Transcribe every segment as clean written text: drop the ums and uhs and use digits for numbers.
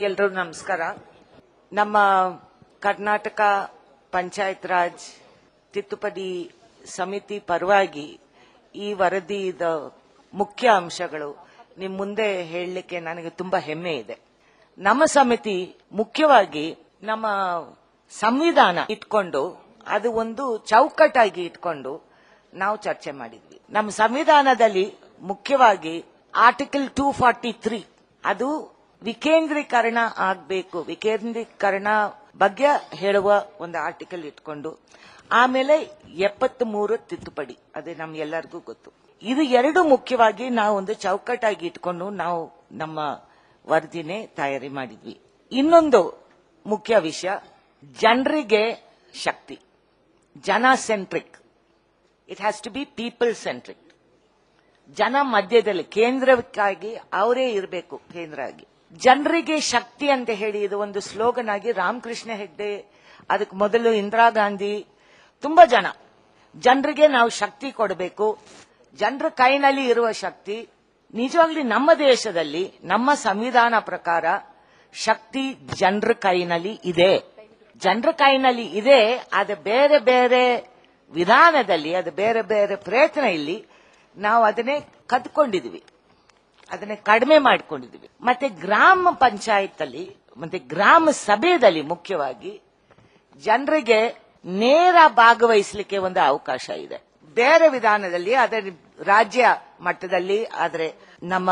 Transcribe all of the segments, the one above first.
ಎಲ್ರೂ ನಮಸ್ಕಾರ. ನಮ್ಮ ಕರ್ನಾಟಕ ಪಂಚಾಯತ್ ರಾಜ್ ತಿದ್ದುಪಡಿ ಸಮಿತಿ ಪರವಾಗಿ ಈ ವರದಿಯ ಮುಖ್ಯ ಅಂಶಗಳು ನಿಮ್ಮ ಮುಂದೆ ಹೇಳಲಿಕ್ಕೆ ನನಗೆ ತುಂಬಾ ಹೆಮ್ಮೆ ಇದೆ. ನಮ್ಮ ಸಮಿತಿ ಮುಖ್ಯವಾಗಿ ನಮ್ಮ ಸಂವಿಧಾನ ಇಟ್ಕೊಂಡು ಅದು ಒಂದು ಚೌಕಟ್ಟಾಗಿ ಇಟ್ಕೊಂಡು ನಾವು ಚರ್ಚೆ ಮಾಡಿದ್ವಿ. ನಮ್ಮ ಸಂವಿಧಾನದಲ್ಲಿ ಮುಖ್ಯವಾಗಿ ಆರ್ಟಿಕಲ್ 243 ಅದು ವಿಕೇಂದ್ರೀಕರಣ ಆಗಬೇಕು, ವಿಕೇಂದ್ರೀಕರಣ ಬಗ್ಗೆ ಹೇಳುವ ಒಂದು ಆರ್ಟಿಕಲ್ ಇಟ್ಕೊಂಡು, ಆಮೇಲೆ 73 ತಿದ್ದುಪಡಿ, ಅದೇ ನಮ್ಗೆಲ್ಲರಿಗೂ ಗೊತ್ತು. ಇದು ಎರಡು ಮುಖ್ಯವಾಗಿ ನಾವು ಒಂದು ಚೌಕಟ್ಟಾಗಿ ಇಟ್ಕೊಂಡು ನಾವು ನಮ್ಮ ವರದಿನೇ ತಯಾರಿ ಮಾಡಿದ್ವಿ. ಇನ್ನೊಂದು ಮುಖ್ಯ ವಿಷಯ, ಜನರಿಗೆ ಶಕ್ತಿ, ಜನ centric. It has to be people centric. ಜನ ಮಧ್ಯದಲ್ಲಿ, ಕೇಂದ್ರಕ್ಕಾಗಿ ಅವರೇ ಇರಬೇಕು ಕೇಂದ್ರ ಆಗಿ. ಜನರಿಗೆ ಶಕ್ತಿ ಅಂತ ಹೇಳಿ ಇದು ಒಂದು ಸ್ಲೋಗನ್ ಆಗಿ ರಾಮಕೃಷ್ಣ ಹೆಗ್ಡೆ, ಅದಕ್ಕೆ ಮೊದಲು ಇಂದಿರಾ ಗಾಂಧಿ, ತುಂಬಾ ಜನರಿಗೆ ನಾವು ಶಕ್ತಿ ಕೊಡಬೇಕು. ಜನರ ಕೈನಲ್ಲಿ ಇರುವ ಶಕ್ತಿ ನಿಜವಾಗ್ಲೂ ನಮ್ಮ ದೇಶದಲ್ಲಿ ನಮ್ಮ ಸಂವಿಧಾನ ಪ್ರಕಾರ ಶಕ್ತಿ ಜನರ ಕೈನಲ್ಲಿ ಇದೆ. ಜನರ ಕೈನಲ್ಲಿ ಇದೆ. ಅದು ಬೇರೆ ಬೇರೆ ವಿಧಾನದಲ್ಲಿ, ಅದು ಬೇರೆ ಬೇರೆ ಪ್ರಯತ್ನ ಇಲ್ಲಿ ನಾವು ಅದನ್ನೇ ಕದ್ಕೊಂಡಿದ್ವಿ, ಅದನ್ನೇ ಕಡಿಮೆ ಮಾಡಿಕೊಂಡಿದ್ವಿ. ಮತ್ತೆ ಗ್ರಾಮ ಪಂಚಾಯತ್ ಅಲ್ಲಿ ಮತ್ತೆ ಗ್ರಾಮ ಸಭೆಯಲ್ಲಿ ಮುಖ್ಯವಾಗಿ ಜನರಿಗೆ ನೇರ ಭಾಗವಹಿಸಲಿಕ್ಕೆ ಒಂದು ಅವಕಾಶ ಇದೆ. ಬೇರೆ ವಿಧಾನದಲ್ಲಿ ಅದರ ರಾಜ್ಯ ಮಟ್ಟದಲ್ಲಿ, ಆದರೆ ನಮ್ಮ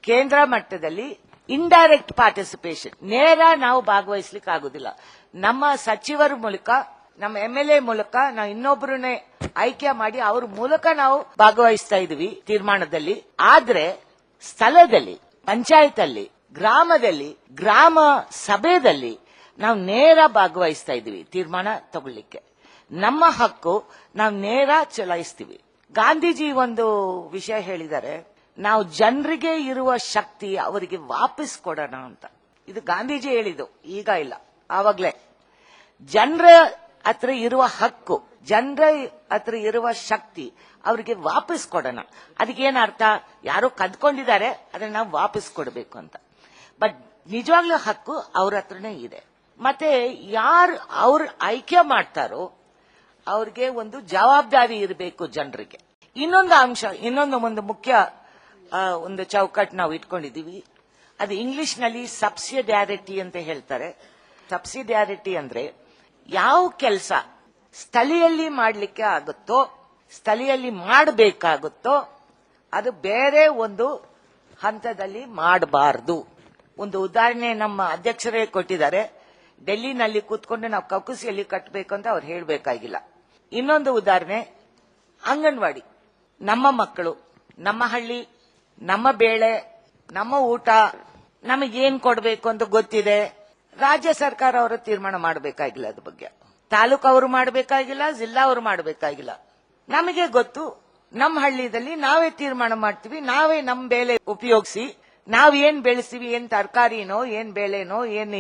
ಕೇಂದ್ರ ಮಟ್ಟದಲ್ಲಿ ಇಂಡೈರೆಕ್ಟ್ ಪಾರ್ಟಿಸಿಪೇಷನ್, ನೇರ ನಾವು ಭಾಗವಹಿಸಲಿಕ್ಕೆ ಆಗುದಿಲ್ಲ. ನಮ್ಮ ಸಚಿವರ ಮೂಲಕ, ನಮ್ಮ MLA ಮೂಲಕ ನಾವು ಇನ್ನೊಬ್ಬರನ್ನೇ ಆಯ್ಕೆ ಮಾಡಿ ಅವ್ರ ಮೂಲಕ ನಾವು ಭಾಗವಹಿಸ್ತಾ ಇದೀವಿ ತೀರ್ಮಾನದಲ್ಲಿ. ಆದ್ರೆ ಸ್ಥಳದಲ್ಲಿ, ಪಂಚಾಯತ್ ಅಲ್ಲಿ, ಗ್ರಾಮದಲ್ಲಿ, ಗ್ರಾಮ ಸಭೆಯಲ್ಲಿ ನಾವು ನೇರ ಭಾಗವಹಿಸ್ತಾ ಇದೀವಿ ತೀರ್ಮಾನ ತಗೊಳ್ಳಿಕ್ಕೆ. ನಮ್ಮ ಹಕ್ಕು ನಾವು ನೇರ ಚಲಾಯಿಸ್ತೀವಿ. ಗಾಂಧೀಜಿ ಒಂದು ವಿಷಯ ಹೇಳಿದ್ದಾರೆ, ನಾವು ಜನರಿಗೆ ಇರುವ ಶಕ್ತಿ ಅವರಿಗೆ ವಾಪಸ್ ಕೊಡೋಣ ಅಂತ. ಇದು ಗಾಂಧೀಜಿ ಹೇಳಿದ್ದು, ಈಗ ಇಲ್ಲ, ಆವಾಗ್ಲೇ. ಜನರ ಹತ್ರ ಇರುವ ಹಕ್ಕು, ಜನರ ಹತ್ರ ಇರುವ ಶಕ್ತಿ ಅವರಿಗೆ ವಾಪಸ್ ಕೊಡೋಣ. ಅದಕ್ಕೇನ್ ಅರ್ಥ? ಯಾರೋ ಕದ್ಕೊಂಡಿದ್ದಾರೆ, ಅದನ್ನ ನಾವು ವಾಪಸ್ ಕೊಡಬೇಕು ಅಂತ. ಬಟ್ ನಿಜವಾಗ್ಲೂ ಹಕ್ಕು ಅವ್ರ ಹತ್ರನೇ ಇದೆ. ಮತ್ತೆ ಯಾರು ಅವ್ರ ಆಯ್ಕೆ ಮಾಡ್ತಾರೋ ಅವ್ರಿಗೆ ಒಂದು ಜವಾಬ್ದಾರಿ ಇರಬೇಕು ಜನರಿಗೆ. ಇನ್ನೊಂದು ಅಂಶ, ಒಂದು ಮುಖ್ಯ ಒಂದು ಚೌಕಟ್ಟು ನಾವು ಇಟ್ಕೊಂಡಿದೀವಿ. ಅದು ಇಂಗ್ಲಿಷ್ ನಲ್ಲಿ ಸಬ್ಸಿಡಿಯಾರಿಟಿ ಅಂತ ಹೇಳ್ತಾರೆ. ಸಬ್ಸಿಡಿಯಾರಿಟಿ ಅಂದ್ರೆ ಯಾವ ಕೆಲಸ ಸ್ಥಳೀಯಲ್ಲಿ ಮಾಡಲಿಕ್ಕೆ ಆಗುತ್ತೋ, ಸ್ಥಳೀಯಲ್ಲಿ ಮಾಡಬೇಕಾಗುತ್ತೋ, ಅದು ಬೇರೆ ಒಂದು ಹಂತದಲ್ಲಿ ಮಾಡಬಾರದು. ಒಂದು ಉದಾಹರಣೆ ನಮ್ಮ ಅಧ್ಯಕ್ಷರೇ ಕೊಟ್ಟಿದ್ದಾರೆ. ಡೆಲ್ಲಿನಲ್ಲಿ ಕೂತ್ಕೊಂಡು ನಾವು ಕಕ್ಕುಸಿಯಲ್ಲಿ ಕಟ್ಟಬೇಕು ಅಂತ ಅವ್ರು ಹೇಳಬೇಕಾಗಿಲ್ಲ. ಇನ್ನೊಂದು ಉದಾಹರಣೆ, ಅಂಗನವಾಡಿ. ನಮ್ಮ ಮಕ್ಕಳು, ನಮ್ಮ ಹಳ್ಳಿ, ನಮ್ಮ ಬೇಳೆ, ನಮ್ಮ ಊಟ, ನಮಗೇನ್ ಕೊಡಬೇಕು ಅಂತ ಗೊತ್ತಿದೆ. ರಾಜ್ಯ ಸರ್ಕಾರ ಅವರು ತೀರ್ಮಾನ ಮಾಡಬೇಕಾಗಿಲ್ಲ. ಅದ್ರ ಬಗ್ಗೆ ತಾಲೂಕು ಅವರು ಮಾಡಬೇಕಾಗಿಲ್ಲ, ಜಿಲ್ಲಾ ಅವರು ಮಾಡಬೇಕಾಗಿಲ್ಲ. ನಮಗೆ ಗೊತ್ತು, ನಮ್ಮ ಹಳ್ಳಿಯಲ್ಲಿ ನಾವೇ ತೀರ್ಮಾನ ಮಾಡ್ತೀವಿ. ನಾವೇ ನಮ್ಮ ಬೇಳೆ ಉಪಯೋಗಿಸಿ ನಾವ್ ಏನ್ ಬೆಳೆಸ್ತೀವಿ, ಏನ್ ತರಕಾರಿನೋ, ಏನ್ ಬೇಳೆನೋ, ಏನ್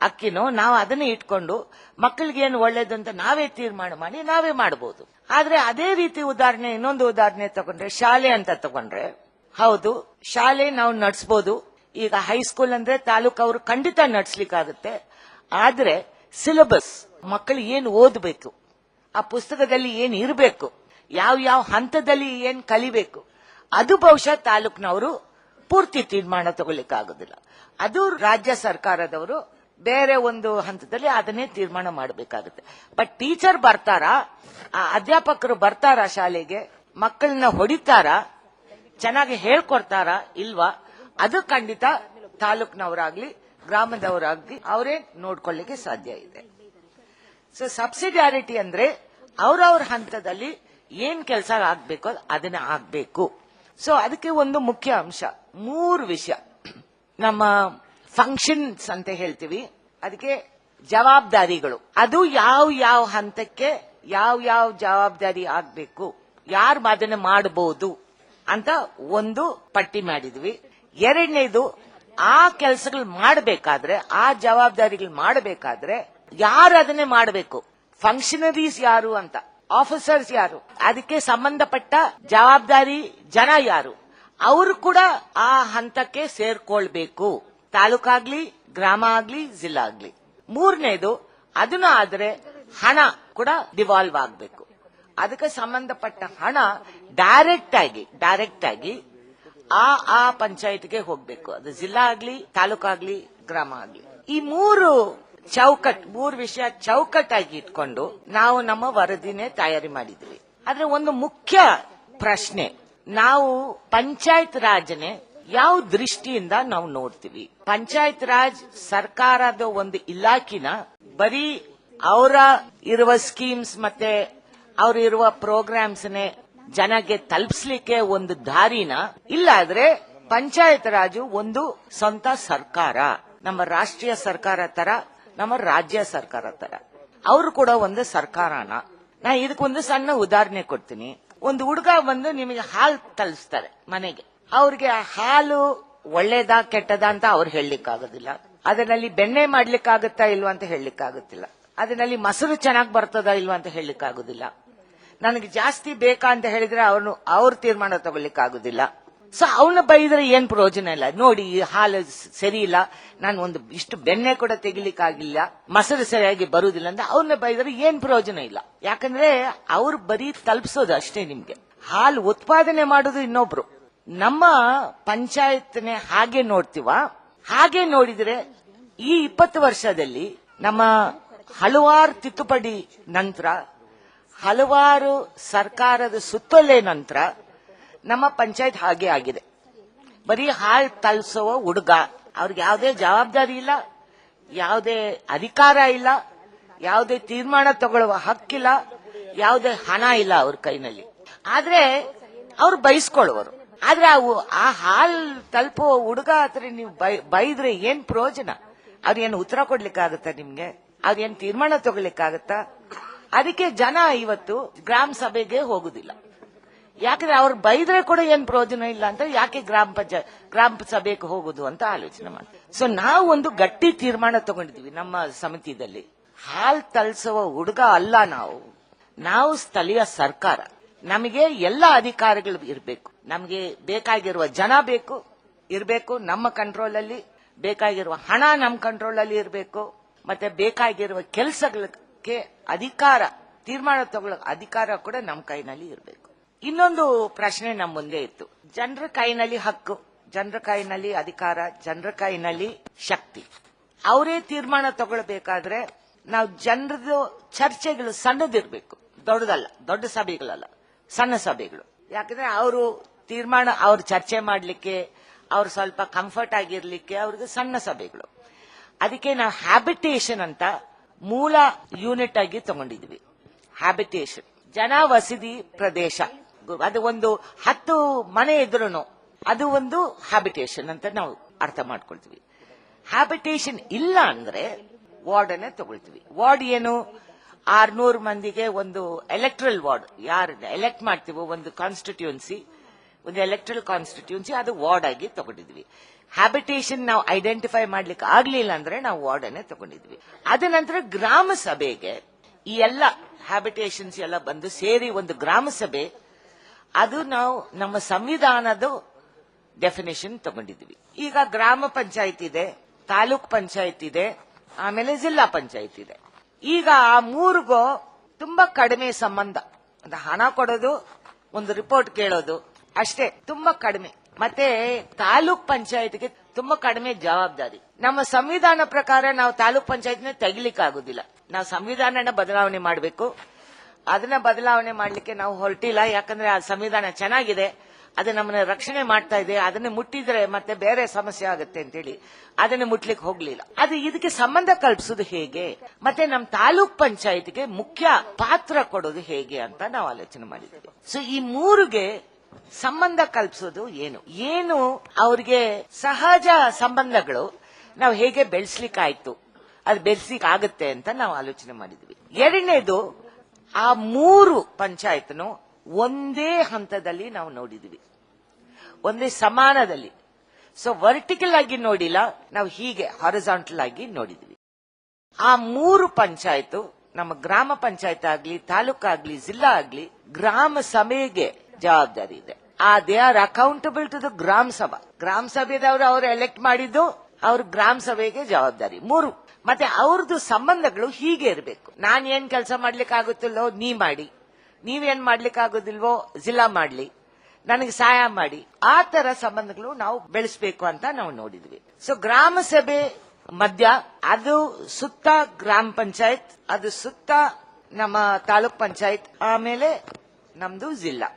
ಅಕ್ಕಿನೋ, ನಾವು ಅದನ್ನೇ ಇಟ್ಕೊಂಡು ಮಕ್ಕಳಿಗೆ ಏನು ಒಳ್ಳೇದು ಅಂತ ನಾವೇ ತೀರ್ಮಾನ ಮಾಡಿ ನಾವೇ ಮಾಡಬಹುದು. ಆದ್ರೆ ಅದೇ ರೀತಿ ಉದಾಹರಣೆ, ಇನ್ನೊಂದು ಉದಾಹರಣೆ ತಗೊಂಡ್ರೆ, ಶಾಲೆ ಅಂತ ತಗೊಂಡ್ರೆ, ಹೌದು, ಶಾಲೆ ನಾವು ನಡೆಸಬಹುದು. ಈಗ ಹೈಸ್ಕೂಲ್ ಅಂದ್ರೆ ತಾಲೂಕು ಅವರು ಖಂಡಿತ ನಡೆಸಲಿಕ್ಕಾಗುತ್ತೆ. ಆದ್ರೆ ಸಿಲೆಬಸ್, ಮಕ್ಕಳು ಏನು ಓದಬೇಕು, ಆ ಪುಸ್ತಕದಲ್ಲಿ ಏನ್ ಇರಬೇಕು, ಯಾವ ಹಂತದಲ್ಲಿ ಏನ್ ಕಲಿಬೇಕು, ಅದು ಬಹುಶಃ ತಾಲೂಕಿನವರು ಪೂರ್ತಿ ತೀರ್ಮಾನ ತಗೊಳ್ಳಿಕ್ಕಾಗೋದಿಲ್ಲ. ಅದು ರಾಜ್ಯ ಸರ್ಕಾರದವರು ಬೇರೆ ಒಂದು ಹಂತದಲ್ಲಿ ಅದನ್ನೇ ತೀರ್ಮಾನ ಮಾಡಬೇಕಾಗುತ್ತೆ. ಬಟ್ ಟೀಚರ್ ಬರ್ತಾರಾ, ಅಧ್ಯಾಪಕರು ಬರ್ತಾರಾ ಶಾಲೆಗೆ, ಮಕ್ಕಳನ್ನ ಹೊಡಿತಾರಾ, ಚೆನ್ನಾಗಿ ಹೇಳ್ಕೊಡ್ತಾರಾ ಇಲ್ವಾ, ಅದು ಖಂಡಿತ ತಾಲೂಕಿನವರಾಗ್ಲಿ ಗ್ರಾಮದವರಾಗ್ಲಿ ಅವರೇ ನೋಡ್ಕೊಳ್ಳಿಕ್ಕೆ ಸಾಧ್ಯ ಇದೆ. ಸೊ ಸಬ್ಸಿಡಿಯಾರಿಟಿ ಅಂದ್ರೆ ಅವ್ರವ್ರ ಹಂತದಲ್ಲಿ ಏನ್ ಕೆಲಸ ಆಗ್ಬೇಕು ಅದನ್ನ ಆಗ್ಬೇಕು. ಸೊ ಅದಕ್ಕೆ ಒಂದು ಮುಖ್ಯ ಅಂಶ, 3 ವಿಷಯ. ನಮ್ಮ ಫಂಕ್ಷನ್ಸ್ ಅಂತ ಹೇಳ್ತೀವಿ, ಅದಕ್ಕೆ ಜವಾಬ್ದಾರಿಗಳು, ಅದು ಯಾವ ಹಂತಕ್ಕೆ ಯಾವ ಜವಾಬ್ದಾರಿ ಆಗ್ಬೇಕು, ಯಾರು ಅದನ್ನ ಮಾಡಬಹುದು ಅಂತ ಒಂದು ಪಟ್ಟಿ ಮಾಡಿದ್ವಿ. ಎರಡನೇದು, ಆ ಕೆಲಸಗಳು ಮಾಡಬೇಕಾದ್ರೆ, ಆ ಜವಾಬ್ದಾರಿಗಳು ಮಾಡಬೇಕಾದ್ರೆ ಯಾರು ಅದನ್ನೇ ಮಾಡಬೇಕು, ಫಂಕ್ಷನರೀಸ್ ಯಾರು ಅಂತ, ಆಫೀಸರ್ಸ್ ಯಾರು, ಅದಕ್ಕೆ ಸಂಬಂಧಪಟ್ಟ ಜವಾಬ್ದಾರಿ ಜನ ಯಾರು, ಅವರು ಕೂಡ ಆ ಹಂತಕ್ಕೆ ಸೇರ್ಕೊಳ್ಬೇಕು. ತಾಲೂಕಾಗ್ಲಿ ಗ್ರಾಮ ಆಗ್ಲಿ ಜಿಲ್ಲಾ ಆಗ್ಲಿ. ಮೂರನೇದು ಅದನ್ನ ಆದ್ರೆ ಹಣ ಕೂಡ ಡಿವಾಲ್ವ್ ಆಗ್ಬೇಕು. ಅದಕ್ಕೆ ಸಂಬಂಧಪಟ್ಟ ಹಣ ಡೈರೆಕ್ಟ್ ಆಗಿ ಆ ಪಂಚಾಯತ್ಗೆ ಹೋಗ್ಬೇಕು. ಅದು ಜಿಲ್ಲಾ ಆಗ್ಲಿ, ತಾಲೂಕಾಗ್ಲಿ, ಗ್ರಾಮ ಆಗ್ಲಿ. ಈ ಮೂರು ವಿಷಯ ಚೌಕಟ್ಟಾಗಿ ಇಟ್ಕೊಂಡು ನಾವು ನಮ್ಮ ವರದಿನೇ ತಯಾರಿ ಮಾಡಿದ್ವಿ. ಆದ್ರೆ ಒಂದು ಮುಖ್ಯ ಪ್ರಶ್ನೆ, ನಾವು ಪಂಚಾಯತ್ ರಾಜ್ನೇ ಯಾವ ದೃಷ್ಟಿಯಿಂದ ನಾವು ನೋಡ್ತೀವಿ? ಪಂಚಾಯತ್ ರಾಜ್ ಸರ್ಕಾರದ ಒಂದು ಇಲಾಖೆನ ಬರೀ ಅವರ ಇರುವ ಸ್ಕೀಮ್ಸ್ ಮತ್ತೆ ಅವ್ರ ಇರುವ ಪ್ರೋಗ್ರಾಮ್ಸ್ನೇ ಜನಕ್ಕೆ ತಲುಪಿಸ್ಲಿಕ್ಕೆ ಒಂದು ದಾರಿನ, ಇಲ್ಲಾದ್ರೆ ಪಂಚಾಯತ್ ರಾಜು ಒಂದು ಸ್ವಂತ ಸರ್ಕಾರ, ನಮ್ಮ ರಾಷ್ಟ್ರೀಯ ಸರ್ಕಾರ ತರ, ನಮ್ಮ ರಾಜ್ಯ ಸರ್ಕಾರ ತರ, ಅವರು ಕೂಡ ಒಂದು ಸರ್ಕಾರನ. ನಾ ಇದಕ್ಕೊಂದು ಸಣ್ಣ ಉದಾಹರಣೆ ಕೊಡ್ತೀನಿ. ಒಂದು ಹುಡುಗ ಬಂದು ನಿಮಗೆ ಹಾಲು ತಲುಪಿಸ್ತಾರೆ ಮನೆಗೆ. ಅವ್ರಿಗೆ ಹಾಲು ಒಳ್ಳೇದಾ ಕೆಟ್ಟದಾ ಅಂತ ಅವ್ರು ಹೇಳಲಿಕ್ಕಾಗೋದಿಲ್ಲ. ಅದರಲ್ಲಿ ಬೆಣ್ಣೆ ಮಾಡ್ಲಿಕ್ಕಾಗತ್ತಾ ಇಲ್ವಾ ಅಂತ ಹೇಳಲಿಕ್ಕಾಗುತ್ತಿಲ್ಲ. ಅದರಲ್ಲಿ ಮೊಸರು ಚೆನ್ನಾಗಿ ಬರ್ತದಾ ಇಲ್ವಾ ಅಂತ ಹೇಳಲಿಕ್ಕಾಗುದಿಲ್ಲ. ನನಗೆ ಜಾಸ್ತಿ ಬೇಕಾ ಅಂತ ಹೇಳಿದ್ರೆ ಅವ್ರ ತೀರ್ಮಾನ ತಗೊಳ್ಳಿಕ್ಕಾಗುದಿಲ್ಲ. ಸೊ ಅವನ್ನ ಬೈದ್ರೆ ಏನ್ ಪ್ರಯೋಜನ ಇಲ್ಲ. ನೋಡಿ, ಈ ಹಾಲು ಸರಿ ಇಲ್ಲ, ನಾನು ಒಂದು ಇಷ್ಟು ಬೆಣ್ಣೆ ಕೂಡ ತೆಗಿಲಿಕ್ಕಾಗಿಲ್ಲ, ಮೊಸರು ಸರಿಯಾಗಿ ಬರುವುದಿಲ್ಲ ಅಂತ ಅವ್ರನ್ನ ಬೈದ್ರೆ ಏನ್ ಪ್ರಯೋಜನ ಇಲ್ಲ. ಯಾಕಂದ್ರೆ ಅವ್ರು ಬರೀ ತಲುಪಿಸೋದು ಅಷ್ಟೇ. ನಿಮ್ಗೆ ಹಾಲು ಉತ್ಪಾದನೆ ಮಾಡೋದು ಇನ್ನೊಬ್ರು. ನಮ್ಮ ಪಂಚಾಯತ್ನೇ ಹಾಗೆ ನೋಡ್ತೀವ. ಹಾಗೆ ನೋಡಿದ್ರೆ ಈ 20 ವರ್ಷದಲ್ಲಿ ನಮ್ಮ ಹಲವಾರು ತಿದ್ದುಪಡಿ ನಂತರ, ಹಲವಾರು ಸರ್ಕಾರದ ಸುತ್ತೋಲೆ ನಂತರ ನಮ್ಮ ಪಂಚಾಯತ್ ಹಾಗೆ ಆಗಿದೆ. ಬರೀ ಹಾಲು ತಲುಪಿಸುವ ಹುಡುಗ, ಅವ್ರಿಗೆ ಯಾವುದೇ ಜವಾಬ್ದಾರಿ ಇಲ್ಲ, ಯಾವುದೇ ಅಧಿಕಾರ ಇಲ್ಲ, ಯಾವುದೇ ತೀರ್ಮಾನ ತಗೊಳ್ಳುವ ಹಕ್ಕಿಲ್ಲ, ಯಾವುದೇ ಹಣ ಇಲ್ಲ ಅವ್ರ ಕೈನಲ್ಲಿ. ಆದ್ರೆ ಅವ್ರು ಬಯಸ್ಕೊಳ್ಳುವರು. ಆದ್ರೆ ಆ ಹಾಲು ತಲುಪುವ ಹುಡುಗ ಹತ್ರ ನೀವು ಬೈದ್ರೆ ಏನ್ ಪ್ರಯೋಜನ? ಅವ್ರೇನು ಉತ್ತರ ಕೊಡ್ಲಿಕ್ಕಾಗತ್ತಾ ನಿಮ್ಗೆ? ಅವ್ರೇನ್ ತೀರ್ಮಾನ ತಗೊಳ್ಲಿಕ್ಕಾಗತ್ತಾ? ಅದಕ್ಕೆ ಜನ ಇವತ್ತು ಗ್ರಾಮ ಸಭೆಗೆ ಹೋಗುದಿಲ್ಲ. ಯಾಕಂದ್ರೆ ಅವ್ರು ಬೈದ್ರೆ ಕೂಡ ಏನ್ ಪ್ರಯೋಜನ ಇಲ್ಲ ಅಂತ ಯಾಕೆ ಗ್ರಾಮ ಸಭೆಗೆ ಹೋಗುದು ಅಂತ ಆಲೋಚನೆ ಮಾಡಿ. ಸೊ ನಾವು ಒಂದು ಗಟ್ಟಿ ತೀರ್ಮಾನ ತಗೊಂಡಿದ್ವಿ ನಮ್ಮ ಸಮಿತಿಯಲ್ಲಿ. ಹಾಲ್ ತಲ್ಸುವ ಹುಡುಗ ಅಲ್ಲ ನಾವು ಸ್ಥಳೀಯ ಸರ್ಕಾರ. ನಮಗೆ ಎಲ್ಲ ಅಧಿಕಾರಿಗಳು ಇರಬೇಕು. ನಮಗೆ ಬೇಕಾಗಿರುವ ಜನ ಇರಬೇಕು ನಮ್ಮ ಕಂಟ್ರೋಲ್ ಅಲ್ಲಿ, ಬೇಕಾಗಿರುವ ಹಣ ನಮ್ಮ ಕಂಟ್ರೋಲ್ ಅಲ್ಲಿ ಇರಬೇಕು, ಮತ್ತೆ ಬೇಕಾಗಿರುವ ಕೆಲಸಗಳಿಗೆ ತೀರ್ಮಾನ ತಗೊಳ್ಳೋ ಅಧಿಕಾರ ಕೂಡ ನಮ್ಮ ಕೈನಲ್ಲಿ ಇರಬೇಕು. ಇನ್ನೊಂದು ಪ್ರಶ್ನೆ ನಮ್ಮ ಮುಂದೆ ಇತ್ತು. ಜನರ ಕೈನಲ್ಲಿ ಹಕ್ಕು, ಜನರ ಕೈನಲ್ಲಿ ಅಧಿಕಾರ, ಜನರ ಕೈನಲ್ಲಿ ಶಕ್ತಿ. ಅವರೇ ತೀರ್ಮಾನ ತಗೊಳ್ಬೇಕಾದ್ರೆ ನಾವು ಜನರದು ಚರ್ಚೆಗಳು ಸಣ್ಣದಿರ್ಬೇಕು, ದೊಡ್ಡದಲ್ಲ, ದೊಡ್ಡ ಸಭೆಗಳಲ್ಲ, ಸಣ್ಣ ಸಭೆಗಳು. ಯಾಕಂದ್ರೆ ಅವ್ರು ಚರ್ಚೆ ಮಾಡ್ಲಿಕ್ಕೆ, ಅವ್ರು ಸ್ವಲ್ಪ ಕಂಫರ್ಟ್ ಆಗಿರ್ಲಿಕ್ಕೆ ಅವ್ರಿಗೆ ಸಣ್ಣ ಸಭೆಗಳು. ಅದಕ್ಕೆ ನಾವು ಹ್ಯಾಬಿಟೇಷನ್ ಅಂತ ಮೂಲ ಯೂನಿಟ್ ಆಗಿ ತಗೊಂಡಿದ್ವಿ. ಹ್ಯಾಬಿಟೇಷನ್ ಜನ ವಸತಿ ಪ್ರದೇಶ, ಅದು ಒಂದು 10 ಮನೆ ಇದ್ರೂ ಅದು ಒಂದು ಹ್ಯಾಬಿಟೇಷನ್ ಅಂತ ನಾವು ಅರ್ಥ ಮಾಡ್ಕೊಳ್ತೀವಿ. ಹ್ಯಾಬಿಟೇಷನ್ ಇಲ್ಲ ಅಂದ್ರೆ ವಾರ್ಡ್ ಅನ್ನೇ ತಗೊಳ್ತೀವಿ. ವಾರ್ಡ್ ಏನು? 600 ಮಂದಿಗೆ ಒಂದು ಎಲೆಕ್ಟ್ರಲ್ ವಾರ್ಡ್, ಯಾರು ಎಲೆಕ್ಟ್ ಮಾಡ್ತೀವೋ ಒಂದು ಕಾನ್ಸ್ಟಿಟ್ಯೂನ್ಸಿ, ಒಂದು ಎಲೆಕ್ಟ್ರಲ್ ಕಾನ್ಸ್ಟಿಟ್ಯೂನ್ಸಿ, ಅದು ವಾರ್ಡ್ ಆಗಿ ತಗೊಂಡಿದ್ವಿ. ಹ್ಯಾಬಿಟೇಷನ್ ನಾವು ಐಡೆಂಟಿಫೈ ಮಾಡ್ಲಿಕ್ಕೆ ಆಗ್ಲಿಲ್ಲ ಅಂದ್ರೆ ನಾವು ವಾರ್ಡ್ ಅನ್ನೇ ತಗೊಂಡಿದ್ವಿ. ಅದ ನಂತರ ಗ್ರಾಮ ಸಭೆಗೆ ಈ ಎಲ್ಲ ಹ್ಯಾಬಿಟೇಷನ್ಸ್ ಎಲ್ಲ ಬಂದು ಸೇರಿ ಒಂದು ಗ್ರಾಮ ಸಭೆ, ಅದು ನಾವು ನಮ್ಮ ಸಂವಿಧಾನದ ಡೆಫಿನೇಷನ್ ತಗೊಂಡಿದ್ವಿ. ಈಗ ಗ್ರಾಮ ಪಂಚಾಯತ್ ಇದೆ, ತಾಲೂಕ್ ಪಂಚಾಯತ್ ಇದೆ, ಆಮೇಲೆ ಜಿಲ್ಲಾ ಪಂಚಾಯತ್ ಇದೆ. ಈಗ ಆ ಮೂರಿಗೂ ತುಂಬಾ ಕಡಿಮೆ ಸಂಬಂಧ. ಹಣ ಕೊಡೋದು, ಒಂದು ರಿಪೋರ್ಟ್ ಕೇಳೋದು ಅಷ್ಟೇ, ತುಂಬಾ ಕಡಿಮೆ. ಮತ್ತೆ ತಾಲೂಕ್ ಪಂಚಾಯತ್ಗೆ ತುಂಬಾ ಕಡಿಮೆ ಜವಾಬ್ದಾರಿ. ನಮ್ಮ ಸಂವಿಧಾನ ಪ್ರಕಾರ ನಾವು ತಾಲೂಕ್ ಪಂಚಾಯತ್ನ ತೆಗಿಲಿಕ್ಕಾಗುದಿಲ್ಲ. ನಾವು ಸಂವಿಧಾನನ ಬದಲಾವಣೆ ಮಾಡಬೇಕು. ಅದನ್ನ ಬದಲಾವಣೆ ಮಾಡ್ಲಿಕ್ಕೆ ನಾವು ಹೊರಟಿಲ್ಲ. ಯಾಕಂದ್ರೆ ಆ ಸಂವಿಧಾನ ಚೆನ್ನಾಗಿದೆ, ಅದು ನಮ್ಮನ್ನ ರಕ್ಷಣೆ ಮಾಡ್ತಾ ಇದೆ. ಅದನ್ನ ಮುಟ್ಟಿದ್ರೆ ಮತ್ತೆ ಬೇರೆ ಸಮಸ್ಯೆ ಆಗುತ್ತೆ ಅಂತೇಳಿ ಅದನ್ನ ಮುಟ್ಲಿಕ್ಕೆ ಹೋಗ್ಲಿಲ್ಲ. ಅದು ಇದಕ್ಕೆ ಸಂಬಂಧ ಕಲ್ಪಿಸೋದು ಹೇಗೆ, ಮತ್ತೆ ನಮ್ಮ ತಾಲೂಕ್ ಪಂಚಾಯತ್ಗೆ ಮುಖ್ಯ ಪಾತ್ರ ಕೊಡೋದು ಹೇಗೆ ಅಂತ ನಾವು ಆಲೋಚನೆ ಮಾಡಿದ್ವಿ. ಸೊ ಈ ಮೂರಿಗೆ ಸಂಬಂಧ ಕಲ್ಪಿಸೋದು ಏನು ಅವ್ರಿಗೆ ಸಹಜ ಸಂಬಂಧಗಳು ನಾವು ಹೇಗೆ ಬೆಳೆಸ್ಲಿಕ್ಕಾಯ್ತು, ಅದು ಬೆಳೆಸ್ಲಿಕ್ಕೆ ಆಗುತ್ತೆ ಅಂತ ನಾವು ಆಲೋಚನೆ ಮಾಡಿದ್ವಿ. ಎರಡನೇದು, ಆ ಮೂರು ಪಂಚಾಯತ್ನು ಒಂದೇ ಹಂತದಲ್ಲಿ ನಾವು ನೋಡಿದ್ವಿ, ಒಂದೇ ಸಮಾನದಲ್ಲಿ. ಸೊ ವರ್ಟಿಕಲ್ ಆಗಿ ನೋಡಿಲ್ಲ, ನಾವು ಹೀಗೆ ಹಾರಿಜಾಂಟಲ್ ಆಗಿ ನೋಡಿದ್ವಿ. ಆ ಮೂರು ಪಂಚಾಯತ್, ನಮ್ಮ ಗ್ರಾಮ ಪಂಚಾಯತ್ ಆಗ್ಲಿ, ತಾಲೂಕಾಗ್ಲಿ, ಜಿಲ್ಲಾ ಆಗ್ಲಿ, ಗ್ರಾಮ ಸಭೆಗೆ ಜವಾಬ್ದಾರಿ ಇದೆ. They are accountable to the gram sabha. ಗ್ರಾಮ ಸಭೆದವರು ಅವರು ಎಲೆಕ್ಟ್ ಮಾಡಿದ್ದು ಅವ್ರ ಗ್ರಾಮ ಸಭೆಗೆ ಜವಾಬ್ದಾರಿ 3. ಮತ್ತೆ ಅವ್ರದ್ದು ಸಂಬಂಧಗಳು ಹೀಗೆ ಇರಬೇಕು. ನಾನ್ ಏನ್ ಕೆಲಸ ಮಾಡ್ಲಿಕ್ಕೆ ಆಗುತ್ತಿಲ್ಲೋ ನೀ ಮಾಡಿ, ನೀವೇನ್ ಮಾಡ್ಲಿಕ್ಕೆ ಆಗೋದಿಲ್ವೋ ಜಿಲ್ಲಾ ಮಾಡ್ಲಿ, ನನಗೆ ಸಹಾಯ ಮಾಡಿ, ಆ ತರ ಸಂಬಂಧಗಳು ನಾವು ಬೆಳೆಸಬೇಕು ಅಂತ ನಾವು ನೋಡಿದ್ವಿ. ಸೊ ಗ್ರಾಮ ಸಭೆ ಮಧ್ಯ, ಅದು ಸುತ್ತ ಗ್ರಾಮ ಪಂಚಾಯತ್, ಅದು ಸುತ್ತ ನಮ್ಮ ತಾಲೂಕ್ ಪಂಚಾಯತ್, ಆಮೇಲೆ ನಮ್ದು ಜಿಲ್ಲಾ.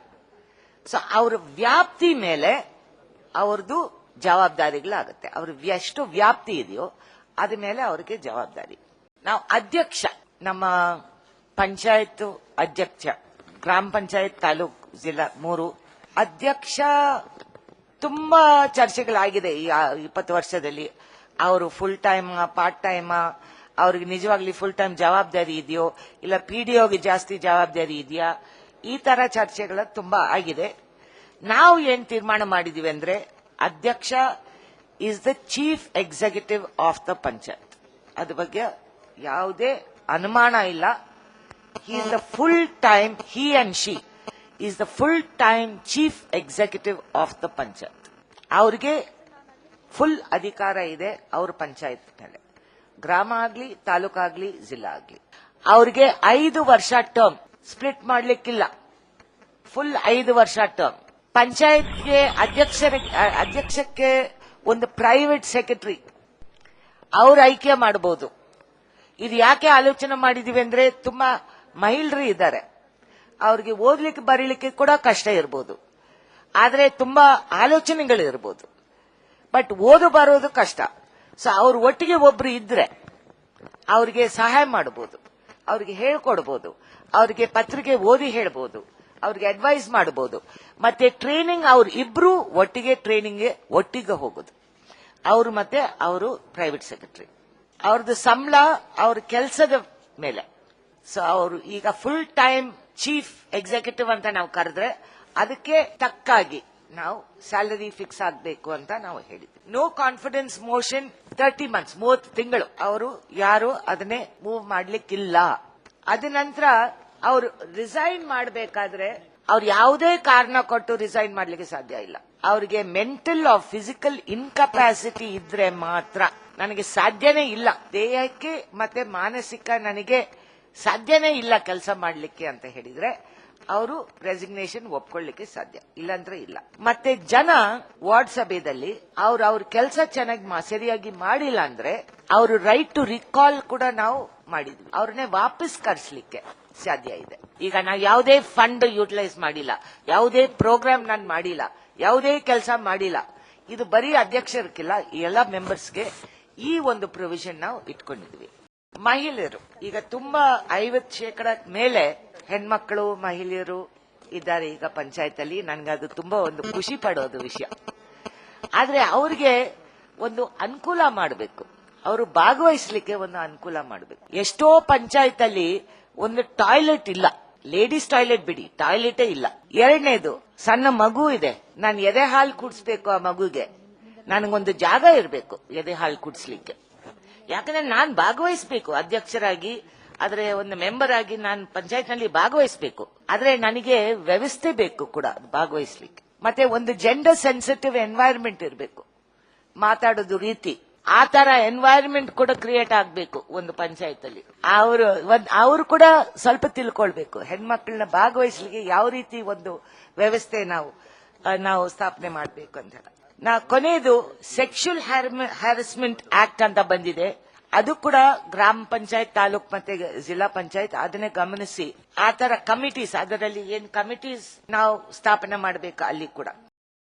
ಸೊ ಅವ್ರ ವ್ಯಾಪ್ತಿ ಮೇಲೆ ಅವ್ರದ್ದು ಜವಾಬ್ದಾರಿಗಳಾಗುತ್ತೆ. ಅವ್ರ ಎಷ್ಟು ವ್ಯಾಪ್ತಿ ಇದೆಯೋ ಅದ ಮೇಲೆ ಅವ್ರಿಗೆ ಜವಾಬ್ದಾರಿ. ನಾವು ಅಧ್ಯಕ್ಷ, ನಮ್ಮ ಪಂಚಾಯತ್ ಅಧ್ಯಕ್ಷ, ಗ್ರಾಮ ಪಂಚಾಯತ್, ತಾಲೂಕ್, ಜಿಲ್ಲಾ 3 ಅಧ್ಯಕ್ಷ. ತುಂಬಾ ಚರ್ಚೆಗಳಾಗಿದೆ ಈ 20 ವರ್ಷದಲ್ಲಿ. ಅವರು ಫುಲ್ ಟೈಮ್, ಪಾರ್ಟ್ ಟೈಮ್, ಅವ್ರಿಗೆ ನಿಜವಾಗ್ಲಿ ಫುಲ್ ಟೈಮ್ ಜವಾಬ್ದಾರಿ ಇದೆಯೋ ಇಲ್ಲ ಪಿಡಿಒಗೆ ಜಾಸ್ತಿ ಜವಾಬ್ದಾರಿ ಇದೆಯಾ, ಈ ತರ ಚರ್ಚೆಗಳು ತುಂಬಾ ಆಗಿದೆ. ನಾವು ಏನ್ ತೀರ್ಮಾನ ಮಾಡಿದೀವಿ ಅಂದ್ರೆ, ಅಧ್ಯಕ್ಷ is the chief executive of the panchayat. ಅದ್ರ ಬಗ್ಗೆ ಯಾವುದೇ ಅನುಮಾನ ಇಲ್ಲ. He is the full time, he and she is the full time chief executive of the panchayat. ಅವ್ರಿಗೆ ಫುಲ್ ಅಧಿಕಾರ ಇದೆ ಅವ್ರ ಪಂಚಾಯತ್ ಮೇಲೆ, ಗ್ರಾಮ ಆಗ್ಲಿ, ತಾಲೂಕಾಗ್ಲಿ, ಜಿಲ್ಲಾ ಆಗ್ಲಿ. ಅವ್ರಿಗೆ 5 ವರ್ಷ ಟರ್ಮ್, ಸ್ಪ್ಲಿಟ್ ಮಾಡ್ಲಿಕ್ಕಿಲ್ಲ. ಫುಲ್ 5 ವರ್ಷ ಟರ್ಮ್. ಪಂಚಾಯತ್ಗೆ ಅಧ್ಯಕ್ಷಕ್ಕೆ ಒಂದು ಪ್ರೈವೇಟ್ ಸೆಕ್ರೆಟರಿ ಅವ್ರ ಆಯ್ಕೆ ಮಾಡಬಹುದು. ಇದು ಯಾಕೆ ಆಲೋಚನೆ ಮಾಡಿದೀವಿ ಅಂದ್ರೆ, ತುಂಬಾ ಮಹಿಳೆಯರು ಇದ್ದಾರೆ, ಅವ್ರಿಗೆ ಓದ್ಲಿಕ್ಕೆ ಬರೀಲಿಕ್ಕೆ ಕೂಡ ಕಷ್ಟ ಇರಬಹುದು, ಆದ್ರೆ ತುಂಬಾ ಆಲೋಚನೆಗಳು ಇರಬಹುದು, ಬಟ್ ಓದು ಬರೋದು ಕಷ್ಟ. ಸೊ ಅವ್ರ ಒಟ್ಟಿಗೆ ಒಬ್ರು ಇದ್ರೆ ಅವ್ರಿಗೆ ಸಹಾಯ ಮಾಡಬಹುದು, ಅವ್ರಿಗೆ ಹೇಳ್ಕೊಡ್ಬಹುದು, ಅವ್ರಿಗೆ ಪತ್ರಿಕೆ ಓದಿ ಹೇಳ್ಬಹುದು, ಅವ್ರಿಗೆ ಅಡ್ವೈಸ್ ಮಾಡಬಹುದು. ಮತ್ತೆ ಟ್ರೈನಿಂಗ್ ಅವ್ರು ಇಬ್ರು ಒಟ್ಟಿಗೆ ಟ್ರೈನಿಂಗ್ಗೆ ಒಟ್ಟಿಗೆ ಹೋಗುದು, ಅವರು ಮತ್ತೆ ಅವರು ಪ್ರೈವೇಟ್ ಸೆಕ್ರೆಟರಿ. ಅವ್ರದ್ದು ಸಂಬಳ ಅವ್ರ ಕೆಲಸದ ಮೇಲೆ. ಸೊ ಅವರು ಈಗ ಫುಲ್ ಟೈಮ್ ಚೀಫ್ ಎಕ್ಸಿಕ್ಯೂಟಿವ್ ಅಂತ ನಾವು ಕರೆದ್ರೆ ಅದಕ್ಕೆ ತಕ್ಕಾಗಿ ನಾವು ಸ್ಯಾಲರಿ ಫಿಕ್ಸ್ ಆಗಬೇಕು ಅಂತ ನಾವು ಹೇಳಿದ್ವಿ. ನೋ ಕಾನ್ಫಿಡೆನ್ಸ್ ಮೋಷನ್ 30 ಮಂತ್ಸ್, 30 ತಿಂಗಳು ಅವರು ಯಾರು ಅದನ್ನೇ ಮೂವ್ ಮಾಡ್ಲಿಕ್ಕಿಲ್ಲ. ಅದ ನಂತರ ಅವರು ರಿಸೈನ್ ಮಾಡಬೇಕಾದ್ರೆ ಅವ್ರು ಯಾವುದೇ ಕಾರಣ ಕೊಟ್ಟು ರಿಸೈನ್ ಮಾಡ್ಲಿಕ್ಕೆ ಸಾಧ್ಯ ಇಲ್ಲ. ಅವ್ರಿಗೆ ಮೆಂಟಲ್ ಆಫ್ ಫಿಸಿಕಲ್ ಇನ್ಕಪಾಸಿಟಿ ಇದ್ರೆ ಮಾತ್ರ, ನನಗೆ ಸಾಧ್ಯನೇ ಇಲ್ಲ ದೇಹಕ್ಕೆ ಮತ್ತೆ ಮಾನಸಿಕ ನನಗೆ ಸಾಧ್ಯನೇ ಇಲ್ಲ ಕೆಲಸ ಮಾಡ್ಲಿಕ್ಕೆ ಅಂತ ಹೇಳಿದ್ರೆ ಅವರು ರೆಸಿಗ್ನೇಷನ್ ಒಪ್ಕೊಳ್ಳಿಕ್ಕೆ ಸಾಧ್ಯ, ಇಲ್ಲಾಂದ್ರೆ ಇಲ್ಲ. ಮತ್ತೆ ಜನ ವಾರ್ಡ್ ಸಭೆಯಲ್ಲಿ ಅವ್ರ ಕೆಲಸ ಚೆನ್ನಾಗಿ ಸರಿಯಾಗಿ ಮಾಡಿಲ್ಲ ಅಂದ್ರೆ ಅವರು ರೈಟ್ ಟು ರಿಕಾಲ್ ಕೂಡ ನಾವು ಮಾಡಿದ್ವಿ. ಅವ್ರನ್ನೇ ವಾಪಸ್ ಕರ್ಸ್ಲಿಕ್ಕೆ ಸಾಧ್ಯ ಇದೆ. ಈಗ ನಾವು ಯಾವುದೇ ಫಂಡ್ ಯೂಟಿಲೈಸ್ ಮಾಡಿಲ್ಲ, ಯಾವುದೇ ಪ್ರೋಗ್ರಾಮ್ ನಾನು ಮಾಡಿಲ್ಲ, ಯಾವುದೇ ಕೆಲಸ ಮಾಡಿಲ್ಲ, ಇದು ಬರೀ ಅಧ್ಯಕ್ಷರಿಗಿಲ್ಲ, ಎಲ್ಲ ಮೆಂಬರ್ಸ್ಗೆ ಈ ಒಂದು ಪ್ರೊವಿಷನ್ ನಾವು ಇಟ್ಕೊಂಡಿದ್ವಿ. ಮಹಿಳೆಯರು ಈಗ ತುಂಬಾ 50% ಮೇಲೆ ಹೆಣ್ಮಕ್ಳು ಮಹಿಳೆಯರು ಇದ್ದಾರೆ ಈಗ ಪಂಚಾಯತ್ ಅಲ್ಲಿ. ನನ್ಗದು ತುಂಬಾ ಒಂದು ಖುಷಿ ಪಡೋದು ವಿಷಯ. ಆದ್ರೆ ಅವ್ರಿಗೆ ಒಂದು ಅನುಕೂಲ ಮಾಡಬೇಕು, ಅವರು ಭಾಗವಹಿಸಲಿಕ್ಕೆ ಒಂದು ಅನುಕೂಲ ಮಾಡಬೇಕು. ಎಷ್ಟೋ ಪಂಚಾಯತ್ ಅಲ್ಲಿ ಒಂದು ಟಾಯ್ಲೆಟ್ ಇಲ್ಲ, ಲೇಡೀಸ್ ಟಾಯ್ಲೆಟ್ ಬಿಡಿ, ಟಾಯ್ಲೆಟೇ ಇಲ್ಲ. ಎರಡನೇದು, ಸಣ್ಣ ಮಗು ಇದೆ, ನಾನು ಎದೆ ಹಾಲು ಕುಡಿಸ್ಬೇಕು, ಆ ಮಗುಗೆ ನನಗೊಂದು ಜಾಗ ಇರಬೇಕು ಎದೆ ಹಾಲು ಕುಡಿಸ್ಲಿಕ್ಕೆ. ಯಾಕಂದ್ರೆ ನಾನು ಭಾಗವಹಿಸಬೇಕು ಅಧ್ಯಕ್ಷರಾಗಿ, ಆದ್ರೆ ಒಂದು ಮೆಂಬರ್ ಆಗಿ ನಾನು ಪಂಚಾಯತ್ ನಲ್ಲಿ ಭಾಗವಹಿಸಬೇಕು. ಆದ್ರೆ ನನಗೆ ವ್ಯವಸ್ಥೆ ಬೇಕು ಕೂಡ ಭಾಗವಹಿಸ್ಲಿಕ್ಕೆ. ಮತ್ತೆ ಒಂದು ಜೆಂಡರ್ ಸೆನ್ಸಿಟಿವ್ ಎನ್ವೈರನ್ಮೆಂಟ್ ಇರಬೇಕು, ಮಾತಾಡೋದು ರೀತಿ, ಆ ತರ ಎನ್ವೈರನ್ಮೆಂಟ್ ಕೂಡ ಕ್ರಿಯೇಟ್ ಆಗಬೇಕು ಒಂದು ಪಂಚಾಯತ್ ಅಲ್ಲಿ. ಅವರು ಕೂಡ ಸ್ವಲ್ಪ ತಿಳ್ಕೊಳ್ಬೇಕು ಹೆಣ್ಮಕ್ಳನ್ನ ಭಾಗವಹಿಸ್ಲಿಕ್ಕೆ ಯಾವ ರೀತಿ ಒಂದು ವ್ಯವಸ್ಥೆ ನಾವು ಸ್ಥಾಪನೆ ಮಾಡಬೇಕು ಅಂತ. ಕೊನೆಯದು ಸೆಕ್ಷುವಲ್ ಹ್ಯಾರಸ್ಮೆಂಟ್ ಆಕ್ಟ್ ಅಂತ ಬಂದಿದೆ, ಅದು ಕೂಡ ಗ್ರಾಮ ಪಂಚಾಯತ್, ತಾಲೂಕ್ ಮತ್ತೆ ಜಿಲ್ಲಾ ಪಂಚಾಯತ್ ಅದನ್ನೇ ಗಮನಿಸಿ ಆ ತರ ಕಮಿಟೀಸ್, ಅದರಲ್ಲಿ ಏನ್ ಕಮಿಟೀಸ್ ನಾವು ಸ್ಥಾಪನೆ ಮಾಡಬೇಕು ಅಲ್ಲಿ ಕೂಡ.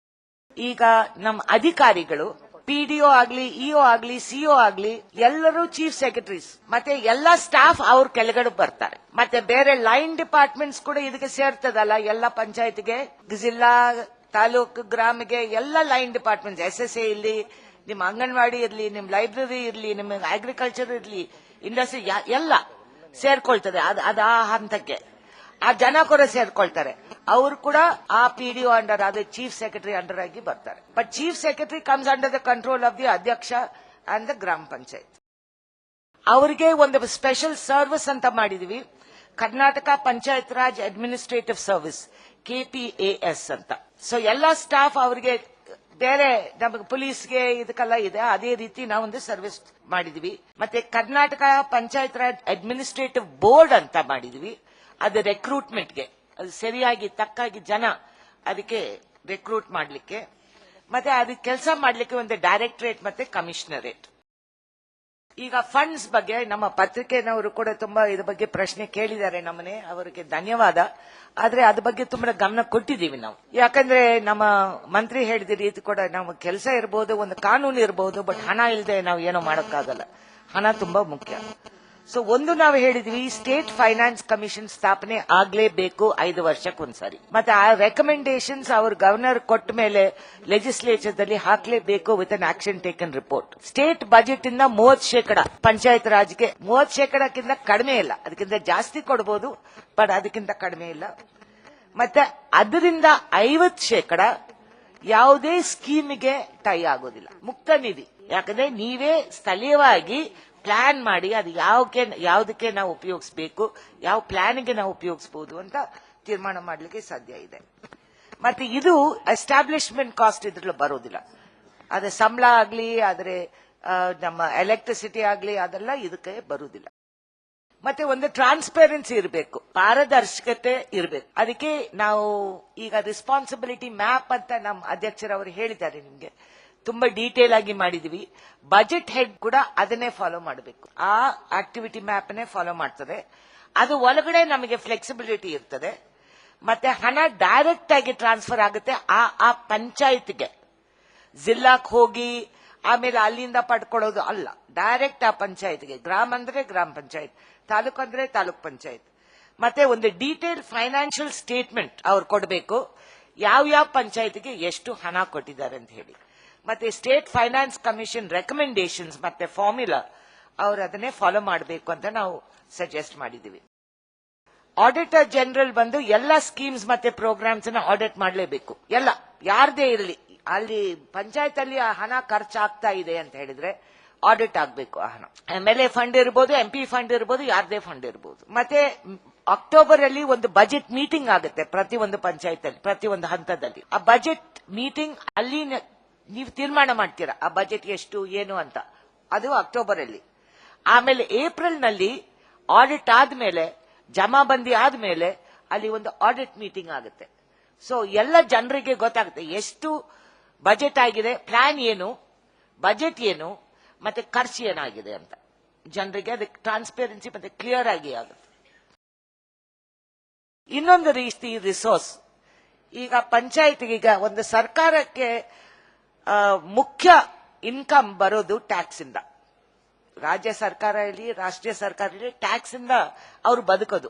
ಈಗ ನಮ್ಮ ಅಧಿಕಾರಿಗಳು ಪಿಡಿಒ ಆಗ್ಲಿ, ಇಒ ಆಗ್ಲಿ, ಸಿಒ ಆಗ್ಲಿ, ಎಲ್ಲರೂ ಚೀಫ್ ಸೆಕ್ರೆಟರೀಸ್, ಮತ್ತೆ ಎಲ್ಲಾ ಸ್ಟಾಫ್ ಅವ್ರ ಕೆಳಗಡೆ ಬರ್ತಾರೆ. ಮತ್ತೆ ಬೇರೆ ಲೈನ್ ಡಿಪಾರ್ಟ್ಮೆಂಟ್ಸ್ ಕೂಡ ಇದಕ್ಕೆ ಸೇರ್ತದಲ್ಲ, ಎಲ್ಲ ಪಂಚಾಯತ್ಗೆ, ಜಿಲ್ಲಾ, ತಾಲೂಕು, ಗ್ರಾಮಿಗೆ ಎಲ್ಲ ಲೈನ್ ಡಿಪಾರ್ಟ್ಮೆಂಟ್ಸ್, SSA ಇರ್ಲಿ, ನಿಮ್ಮ ಅಂಗನವಾಡಿ ಇರ್ಲಿ, ನಿಮ್ ಲೈಬ್ರರಿ ಇರ್ಲಿ, ನಿಮ್ಮ ಅಗ್ರಿಕಲ್ಚರ್ ಇರ್ಲಿ, ಇಂಡಸ್ಟ್ರಿ ಎಲ್ಲ ಸೇರ್ಕೊಳ್ತದೆ. ಅದು ಆ ಹಂತಕ್ಕೆ ಆ ಜನ ಕೂಡ ಸೇರ್ಕೊಳ್ತಾರೆ. ಅವರು ಕೂಡ ಆ ಪಿಡಿಒ ಅಂಡರ್, ಅದೇ ಚೀಫ್ ಸೆಕ್ರೆಟರಿ ಅಂಡರ್ ಆಗಿ ಬರ್ತಾರೆ. But chief secretary comes under the control of the ಅಧ್ಯಕ್ಷ ಅಂಡ್ ದ ಗ್ರಾಮ ಪಂಚಾಯತ್. ಅವರಿಗೆ ಒಂದು ಸ್ಪೆಷಲ್ ಸರ್ವಿಸ್ ಅಂತ ಮಾಡಿದೀವಿ, Karnataka panchayat Raj administrative service, KPAS ಅಂತ. ಸೊ ಎಲ್ಲಾ ಸ್ಟಾಫ್ ಅವರಿಗೆ ಬೇರೆ ನಮಗೆ ಪೊಲೀಸ್ಗೆ ಇದಕ್ಕೆಲ್ಲ ಇದೆ, ಅದೇ ರೀತಿ ನಾವೊಂದು ಸರ್ವಿಸ್ ಮಾಡಿದ್ವಿ. ಮತ್ತೆ ಕರ್ನಾಟಕ ಪಂಚಾಯತ್ ರಾಜ್ ಅಡ್ಮಿನಿಸ್ಟ್ರೇಟಿವ್ ಬೋರ್ಡ್ ಅಂತ ಮಾಡಿದ್ವಿ. ಅದು ರೆಕ್ರೂಟ್ಮೆಂಟ್ಗೆ, ಅದು ಸರಿಯಾಗಿ ತಕ್ಕಾಗಿ ಜನ ಅದಕ್ಕೆ ರೆಕ್ರೂಟ್ ಮಾಡ್ಲಿಕ್ಕೆ, ಮತ್ತೆ ಅದಕ್ಕೆ ಕೆಲಸ ಮಾಡ್ಲಿಕ್ಕೆ ಒಂದು ಡೈರೆಕ್ಟರೇಟ್ ಮತ್ತೆ ಕಮಿಷನರೇಟ್. ಈಗ ಫಂಡ್ಸ್ ಬಗ್ಗೆ ನಮ್ಮ ಪತ್ರಿಕೆನವರು ಕೂಡ ತುಂಬಾ ಇದ್ರ ಬಗ್ಗೆ ಪ್ರಶ್ನೆ ಕೇಳಿದ್ದಾರೆ ನಮ್ಮನೆ, ಅವರಿಗೆ ಧನ್ಯವಾದ. ಆದ್ರೆ ಅದ್ರ ಬಗ್ಗೆ ತುಂಬಾ ಗಮನ ಕೊಟ್ಟಿದ್ದೀವಿ ನಾವು. ಯಾಕಂದ್ರೆ ನಮ್ಮ ಮಂತ್ರಿ ಹೇಳಿದ ರೀತಿ ಕೂಡ ನಮ್ಮ ಕೆಲಸ ಇರಬಹುದು, ಒಂದು ಕಾನೂನು ಇರಬಹುದು, ಬಟ್ ಹಣ ಇಲ್ಲದೆ ನಾವು ಏನೋ ಮಾಡೋಕ್ಕಾಗಲ್ಲ. ಹಣ ತುಂಬಾ ಮುಖ್ಯ. ಸೊ ಒಂದು ನಾವು ಹೇಳಿದ್ವಿ, ಸ್ಟೇಟ್ ಫೈನಾನ್ಸ್ ಕಮಿಷನ್ ಸ್ಥಾಪನೆ ಆಗ್ಲೇಬೇಕು 5 ವರ್ಷಕ್ಕೊಂದ್ಸರಿ. ಮತ್ತೆ ಆ ರೆಕಮೆಂಡೇಶನ್ಸ್ ಅವ್ರ ಗವರ್ನರ್ ಕೊಟ್ಟ ಮೇಲೆ ಲೆಜಿಸ್ಲೇಚರ್ ದಲ್ಲಿ ಹಾಕ್ಲೇಬೇಕು with an action taken report. State budget ಇಂದ 30% ಪಂಚಾಯತ್ ರಾಜ್ಗೆ 30%ಕ್ಕಿಂತ ಕಡಿಮೆ ಇಲ್ಲ, ಅದಕ್ಕಿಂತ ಜಾಸ್ತಿ ಕೊಡಬಹುದು, ಬಟ್ ಅದಕ್ಕಿಂತ ಕಡಿಮೆ ಇಲ್ಲ. ಮತ್ತೆ ಅದರಿಂದ 50% ಯಾವುದೇ ಸ್ಕೀಮ್ಗೆ ಟೈ ಆಗೋದಿಲ್ಲ, ಮುಕ್ತ ನಿಧಿ. ಯಾಕಂದ್ರೆ ನೀವೇ ಸ್ಥಳೀಯವಾಗಿ ಪ್ಲಾನ್ ಮಾಡಿ ಅದು ಯಾವುದಕ್ಕೆ ನಾವು ಉಪಯೋಗಿಸಬೇಕು, ಯಾವ ಪ್ಲಾನ್ಗೆ ನಾವು ಉಪಯೋಗಿಸಬಹುದು ಅಂತ ತೀರ್ಮಾನ ಮಾಡಲಿಕ್ಕೆ ಸಾಧ್ಯ ಇದೆ. ಮತ್ತೆ ಇದು ಎಸ್ಟಾಬ್ಲಿಷ್ಮೆಂಟ್ ಕಾಸ್ಟ್ ಇದ್ರಲ್ಲಿ ಬರೋದಿಲ್ಲ. ಅದ್ರ ಸಂಬಳ ಆಗ್ಲಿ, ಆದ್ರೆ ನಮ್ಮ ಎಲೆಕ್ಟ್ರಿಸಿಟಿ ಆಗ್ಲಿ, ಅದೆಲ್ಲ ಇದಕ್ಕೆ ಬರುವುದಿಲ್ಲ. ಮತ್ತೆ ಒಂದು ಟ್ರಾನ್ಸ್ಪರೆನ್ಸಿ ಇರಬೇಕು, ಪಾರದರ್ಶಕತೆ ಇರಬೇಕು. ಅದಕ್ಕೆ ನಾವು ಈಗ ರೆಸ್ಪಾನ್ಸಿಬಿಲಿಟಿ ಮ್ಯಾಪ್ ಅಂತ ನಮ್ಮ ಅಧ್ಯಕ್ಷರವರು ಹೇಳಿದ್ದಾರೆ, ನಿಮ್ಗೆ ತುಂಬಾ ಡೀಟೇಲ್ ಆಗಿ ಮಾಡಿದೀವಿ. ಬಜೆಟ್ ಹೆಡ್ ಕೂಡ ಅದನ್ನೇ ಫಾಲೋ ಮಾಡಬೇಕು, ಆ ಆಕ್ಟಿವಿಟಿ ಮ್ಯಾಪ್ ನೇ ಫಾಲೋ ಮಾಡ್ತದೆ. ಅದು ಒಳಗಡೆ ನಮಗೆ ಫ್ಲೆಕ್ಸಿಬಿಲಿಟಿ ಇರ್ತದೆ. ಮತ್ತೆ ಹಣ ಡೈರೆಕ್ಟ್ ಆಗಿ ಟ್ರಾನ್ಸ್ಫರ್ ಆಗುತ್ತೆ ಆ ಪಂಚಾಯತ್ಗೆ, ಜಿಲ್ಲಾಕ್ ಹೋಗಿ ಆಮೇಲೆ ಅಲ್ಲಿಂದ ಪಡ್ಕೊಳ್ಳೋದು ಅಲ್ಲ, ಡೈರೆಕ್ಟ್ ಆ ಪಂಚಾಯತ್ಗೆ. ಗ್ರಾಮ ಅಂದ್ರೆ ಗ್ರಾಮ ಪಂಚಾಯತ್, ತಾಲೂಕು ಅಂದ್ರೆ ತಾಲೂಕ್ ಪಂಚಾಯತ್. ಮತ್ತೆ ಒಂದು ಡೀಟೇಲ್ ಫೈನಾನ್ಷಿಯಲ್ ಸ್ಟೇಟ್ಮೆಂಟ್ ಅವ್ರು ಕೊಡಬೇಕು, ಯಾವ ಪಂಚಾಯತ್ಗೆ ಎಷ್ಟು ಹಣ ಕೊಟ್ಟಿದ್ದಾರೆ ಅಂತ ಹೇಳಿ. ಮತ್ತೆ ಸ್ಟೇಟ್ ಫೈನಾನ್ಸ್ ಕಮಿಷನ್ ರೆಕಮೆಂಡೇಶನ್ಸ್ ಮತ್ತೆ ಫಾರ್ಮುಲಾ ಅವರು ಅದನ್ನೇ ಫಾಲೋ ಮಾಡಬೇಕು ಅಂತ ನಾವು ಸಜೆಸ್ಟ್ ಮಾಡಿದೀವಿ. ಆಡಿಟರ್ ಜನರಲ್ ಬಂದು ಎಲ್ಲ ಸ್ಕೀಮ್ಸ್ ಮತ್ತೆ ಪ್ರೋಗ್ರಾಮ್ಸ್ ನ ಆಡಿಟ್ ಮಾಡಲೇಬೇಕು, ಎಲ್ಲ ಯಾರದೇ ಇರಲಿ. ಅಲ್ಲಿ ಪಂಚಾಯತ್ ಅಲ್ಲಿ ಆ ಹಣ ಖರ್ಚಾಗ್ತಾ ಇದೆ ಅಂತ ಹೇಳಿದ್ರೆ ಆಡಿಟ್ ಆಗಬೇಕು. ಆ ಹಣ MLA ಫಂಡ್ ಇರಬಹುದು, MP ಫಂಡ್ ಇರಬಹುದು, ಯಾರದೇ ಫಂಡ್ ಇರಬಹುದು. ಮತ್ತೆ ಅಕ್ಟೋಬರ್ ಅಲ್ಲಿ ಒಂದು ಬಜೆಟ್ ಮೀಟಿಂಗ್ ಆಗುತ್ತೆ ಪ್ರತಿ ಒಂದು ಪಂಚಾಯತ್ ಅಲ್ಲಿ, ಪ್ರತಿ ಒಂದು ಹಂತದಲ್ಲಿ. ಆ ಬಜೆಟ್ ಮೀಟಿಂಗ್ ಅಲ್ಲಿ ನೀವು ತೀರ್ಮಾನ ಮಾಡ್ತೀರಾ ಆ ಬಜೆಟ್ ಎಷ್ಟು ಏನು ಅಂತ, ಅದು ಅಕ್ಟೋಬರ್ ಅಲ್ಲಿ. ಆಮೇಲೆ ಏಪ್ರಿಲ್ ನಲ್ಲಿ ಆಡಿಟ್ ಆದ್ಮೇಲೆ, ಜಮಾಬಂದಿ ಆದ್ಮೇಲೆ ಅಲ್ಲಿ ಒಂದು ಆಡಿಟ್ ಮೀಟಿಂಗ್ ಆಗುತ್ತೆ. ಸೊ ಎಲ್ಲ ಜನರಿಗೆ ಗೊತ್ತಾಗುತ್ತೆ ಎಷ್ಟು ಬಜೆಟ್ ಆಗಿದೆ, ಪ್ಲಾನ್ ಏನು, ಬಜೆಟ್ ಏನು, ಮತ್ತೆ ಖರ್ಚು ಏನಾಗಿದೆ ಅಂತ ಜನರಿಗೆ ಅದಕ್ಕೆ ಟ್ರಾನ್ಸ್ಪರೆನ್ಸಿ ಮತ್ತೆ ಕ್ಲಿಯರ್ ಆಗಿ ಆಗುತ್ತೆ. ಇನ್ನೊಂದು ರೀತಿ ರಿಸೋರ್ಸ್, ಈಗ ಪಂಚಾಯತ್, ಈಗ ಒಂದು ಸರ್ಕಾರಕ್ಕೆ ಮುಖ್ಯ ಇನ್ಕಮ್ ಬರೋದು ಟ್ಯಾಕ್ಸ್ ಇಂದ. ರಾಜ್ಯ ಸರ್ಕಾರ ಇರಲಿ, ರಾಷ್ಟ್ರೀಯ ಸರ್ಕಾರ ಇರಲಿ, ಟ್ಯಾಕ್ಸ್ ಇಂದ ಅವ್ರು ಬದುಕೋದು.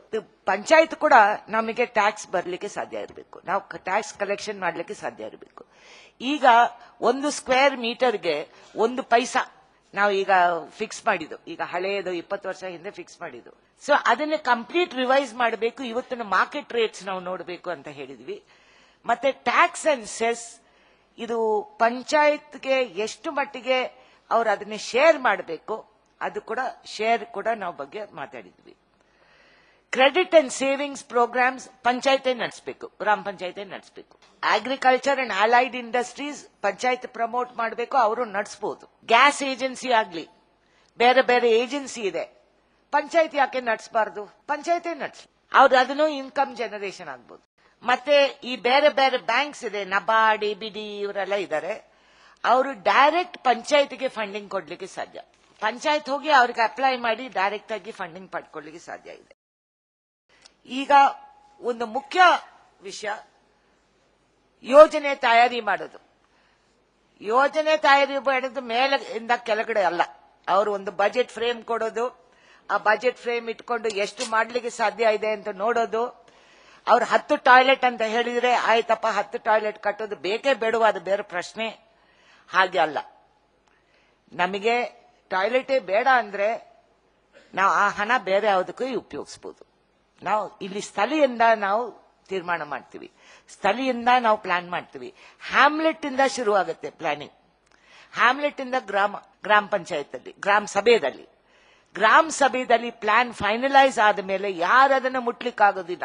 ಪಂಚಾಯತ್ ಕೂಡ ನಮಗೆ ಟ್ಯಾಕ್ಸ್ ಬರ್ಲಿಕ್ಕೆ ಸಾಧ್ಯ ಇರಬೇಕು, ನಾವು ಟ್ಯಾಕ್ಸ್ ಕಲೆಕ್ಷನ್ ಮಾಡ್ಲಿಕ್ಕೆ ಸಾಧ್ಯ ಇರಬೇಕು. ಈಗ 1 ಸ್ಕ್ವೇರ್ ಮೀಟರ್ಗೆ 1 ಪೈಸಾ ನಾವು ಈಗ ಫಿಕ್ಸ್ ಮಾಡಿದ್ದು, ಈಗ ಹಳೆಯದು 20 ವರ್ಷ ಹಿಂದೆ ಫಿಕ್ಸ್ ಮಾಡಿದ್ದು. ಸೊ ಅದನ್ನ ಕಂಪ್ಲೀಟ್ ರಿವೈಸ್ ಮಾಡಬೇಕು, ಇವತ್ತಿನ ಮಾರ್ಕೆಟ್ ರೇಟ್ಸ್ ನಾವು ನೋಡಬೇಕು ಅಂತ ಹೇಳಿದ್ವಿ. ಮತ್ತೆ ಟ್ಯಾಕ್ಸ್ ಅಂಡ್ ಸೆಸ್, ಇದು ಪಂಚಾಯತ್ಗೆ ಎಷ್ಟು ಮಟ್ಟಿಗೆ ಅವ್ರು ಅದನ್ನ ಶೇರ್ ಮಾಡಬೇಕು, ಅದು ಕೂಡ ಶೇರ್ ಕೂಡ ನಾವು ಬಗ್ಗೆ ಮಾತಾಡಿದ್ವಿ. Credit and savings programs panchayat ನಡೆಸಬೇಕು, ಗ್ರಾಮ ಪಂಚಾಯತ್ ನಡೆಸಬೇಕು. Agriculture and allied industries panchayat promote ಮಾಡಬೇಕು, ಅವರು ನಡೆಸಬಹುದು. ಗ್ಯಾಸ್ ಏಜೆನ್ಸಿ ಆಗ್ಲಿ, ಬೇರೆ ಬೇರೆ ಏಜೆನ್ಸಿ ಇದೆ, ಪಂಚಾಯತ್ ಯಾಕೆ ನಡೆಸಬಾರ್ದು, ಪಂಚಾಯತ್ ನಡೆಸಲಿ, ಅವ್ರು ಅದನ್ನು ಇನ್ಕಮ್ ಜನರೇಷನ್ ಆಗ್ಬಹುದು. ಮತ್ತೆ ಈ ಬೇರೆ ಬೇರೆ ಬ್ಯಾಂಕ್ಸ್ ಇದೆ, ನಬಾರ್ಡ್, ABD ಇವರೆಲ್ಲ ಇದ್ದಾರೆ, ಅವರು ಡೈರೆಕ್ಟ್ ಪಂಚಾಯತ್ಗೆ ಫಂಡಿಂಗ್ ಕೊಡ್ಲಿಕ್ಕೆ ಸಾಧ್ಯ. ಪಂಚಾಯತ್ ಹೋಗಿ ಅವ್ರಿಗೆ ಅಪ್ಲೈ ಮಾಡಿ ಡೈರೆಕ್ಟ್ ಆಗಿ ಫಂಡಿಂಗ್ ಪಡ್ಕೊಳ್ಳಿಕ್ಕೆ ಸಾಧ್ಯ ಇದೆ. ಈಗ ಒಂದು ಮುಖ್ಯ ವಿಷಯ, ಯೋಜನೆ ತಯಾರಿ ಮಾಡೋದು. ಯೋಜನೆ ತಯಾರಿ ಮಾಡೋದು ಮೇಲಿಂದ ಕೆಳಗಡೆ ಅಲ್ಲ, ಅವರು ಒಂದು ಬಜೆಟ್ ಫ್ರೇಮ್ ಕೊಡೋದು, ಆ ಬಜೆಟ್ ಫ್ರೇಮ್ ಇಟ್ಕೊಂಡು ಎಷ್ಟು ಮಾಡ್ಲಿಕ್ಕೆ ಸಾಧ್ಯ ಇದೆ ಅಂತ ನೋಡೋದು. ಅವ್ರು 10 ಟಾಯ್ಲೆಟ್ ಅಂತ ಹೇಳಿದ್ರೆ ಆಯ್ತಪ್ಪ, 10 ಟಾಯ್ಲೆಟ್ ಕಟ್ಟೋದು ಬೇಕೇ ಬೇಡವ, ಅದು ಬೇರೆ ಪ್ರಶ್ನೆ. ಹಾಗೆ ಅಲ್ಲ, ನಮಗೆ ಟಾಯ್ಲೆಟೇ ಬೇಡ ಅಂದ್ರೆ ನಾವು ಆ ಹಣ ಬೇರೆ ಯಾವುದಕ್ಕೂ ಉಪಯೋಗಿಸಬಹುದು. ನಾವು ಇಲ್ಲಿ ಸ್ಥಳೀಯದಿಂದ ನಾವು ತೀರ್ಮಾನ ಮಾಡ್ತೀವಿ, ಸ್ಥಳೀಯದಿಂದ ನಾವು ಪ್ಲಾನ್ ಮಾಡ್ತೀವಿ. ಹ್ಯಾಮ್ಲೆಟ್ ಇಂದ ಶುರು ಆಗುತ್ತೆ ಪ್ಲಾನಿಂಗ್. ಹ್ಯಾಮ್ಲೆಟ್ ಇಂದ ಗ್ರಾಮ ಪಂಚಾಯತ್ ಅಲ್ಲಿ, ಗ್ರಾಮ ಸಭೆಯಲ್ಲಿ ಪ್ಲಾನ್ ಫೈನಲೈಸ್ ಆದ ಮೇಲೆ ಯಾರು ಅದನ್ನು ಮುಟ್ಲಿಕ್ಕಾಗೋದಿಲ್ಲ,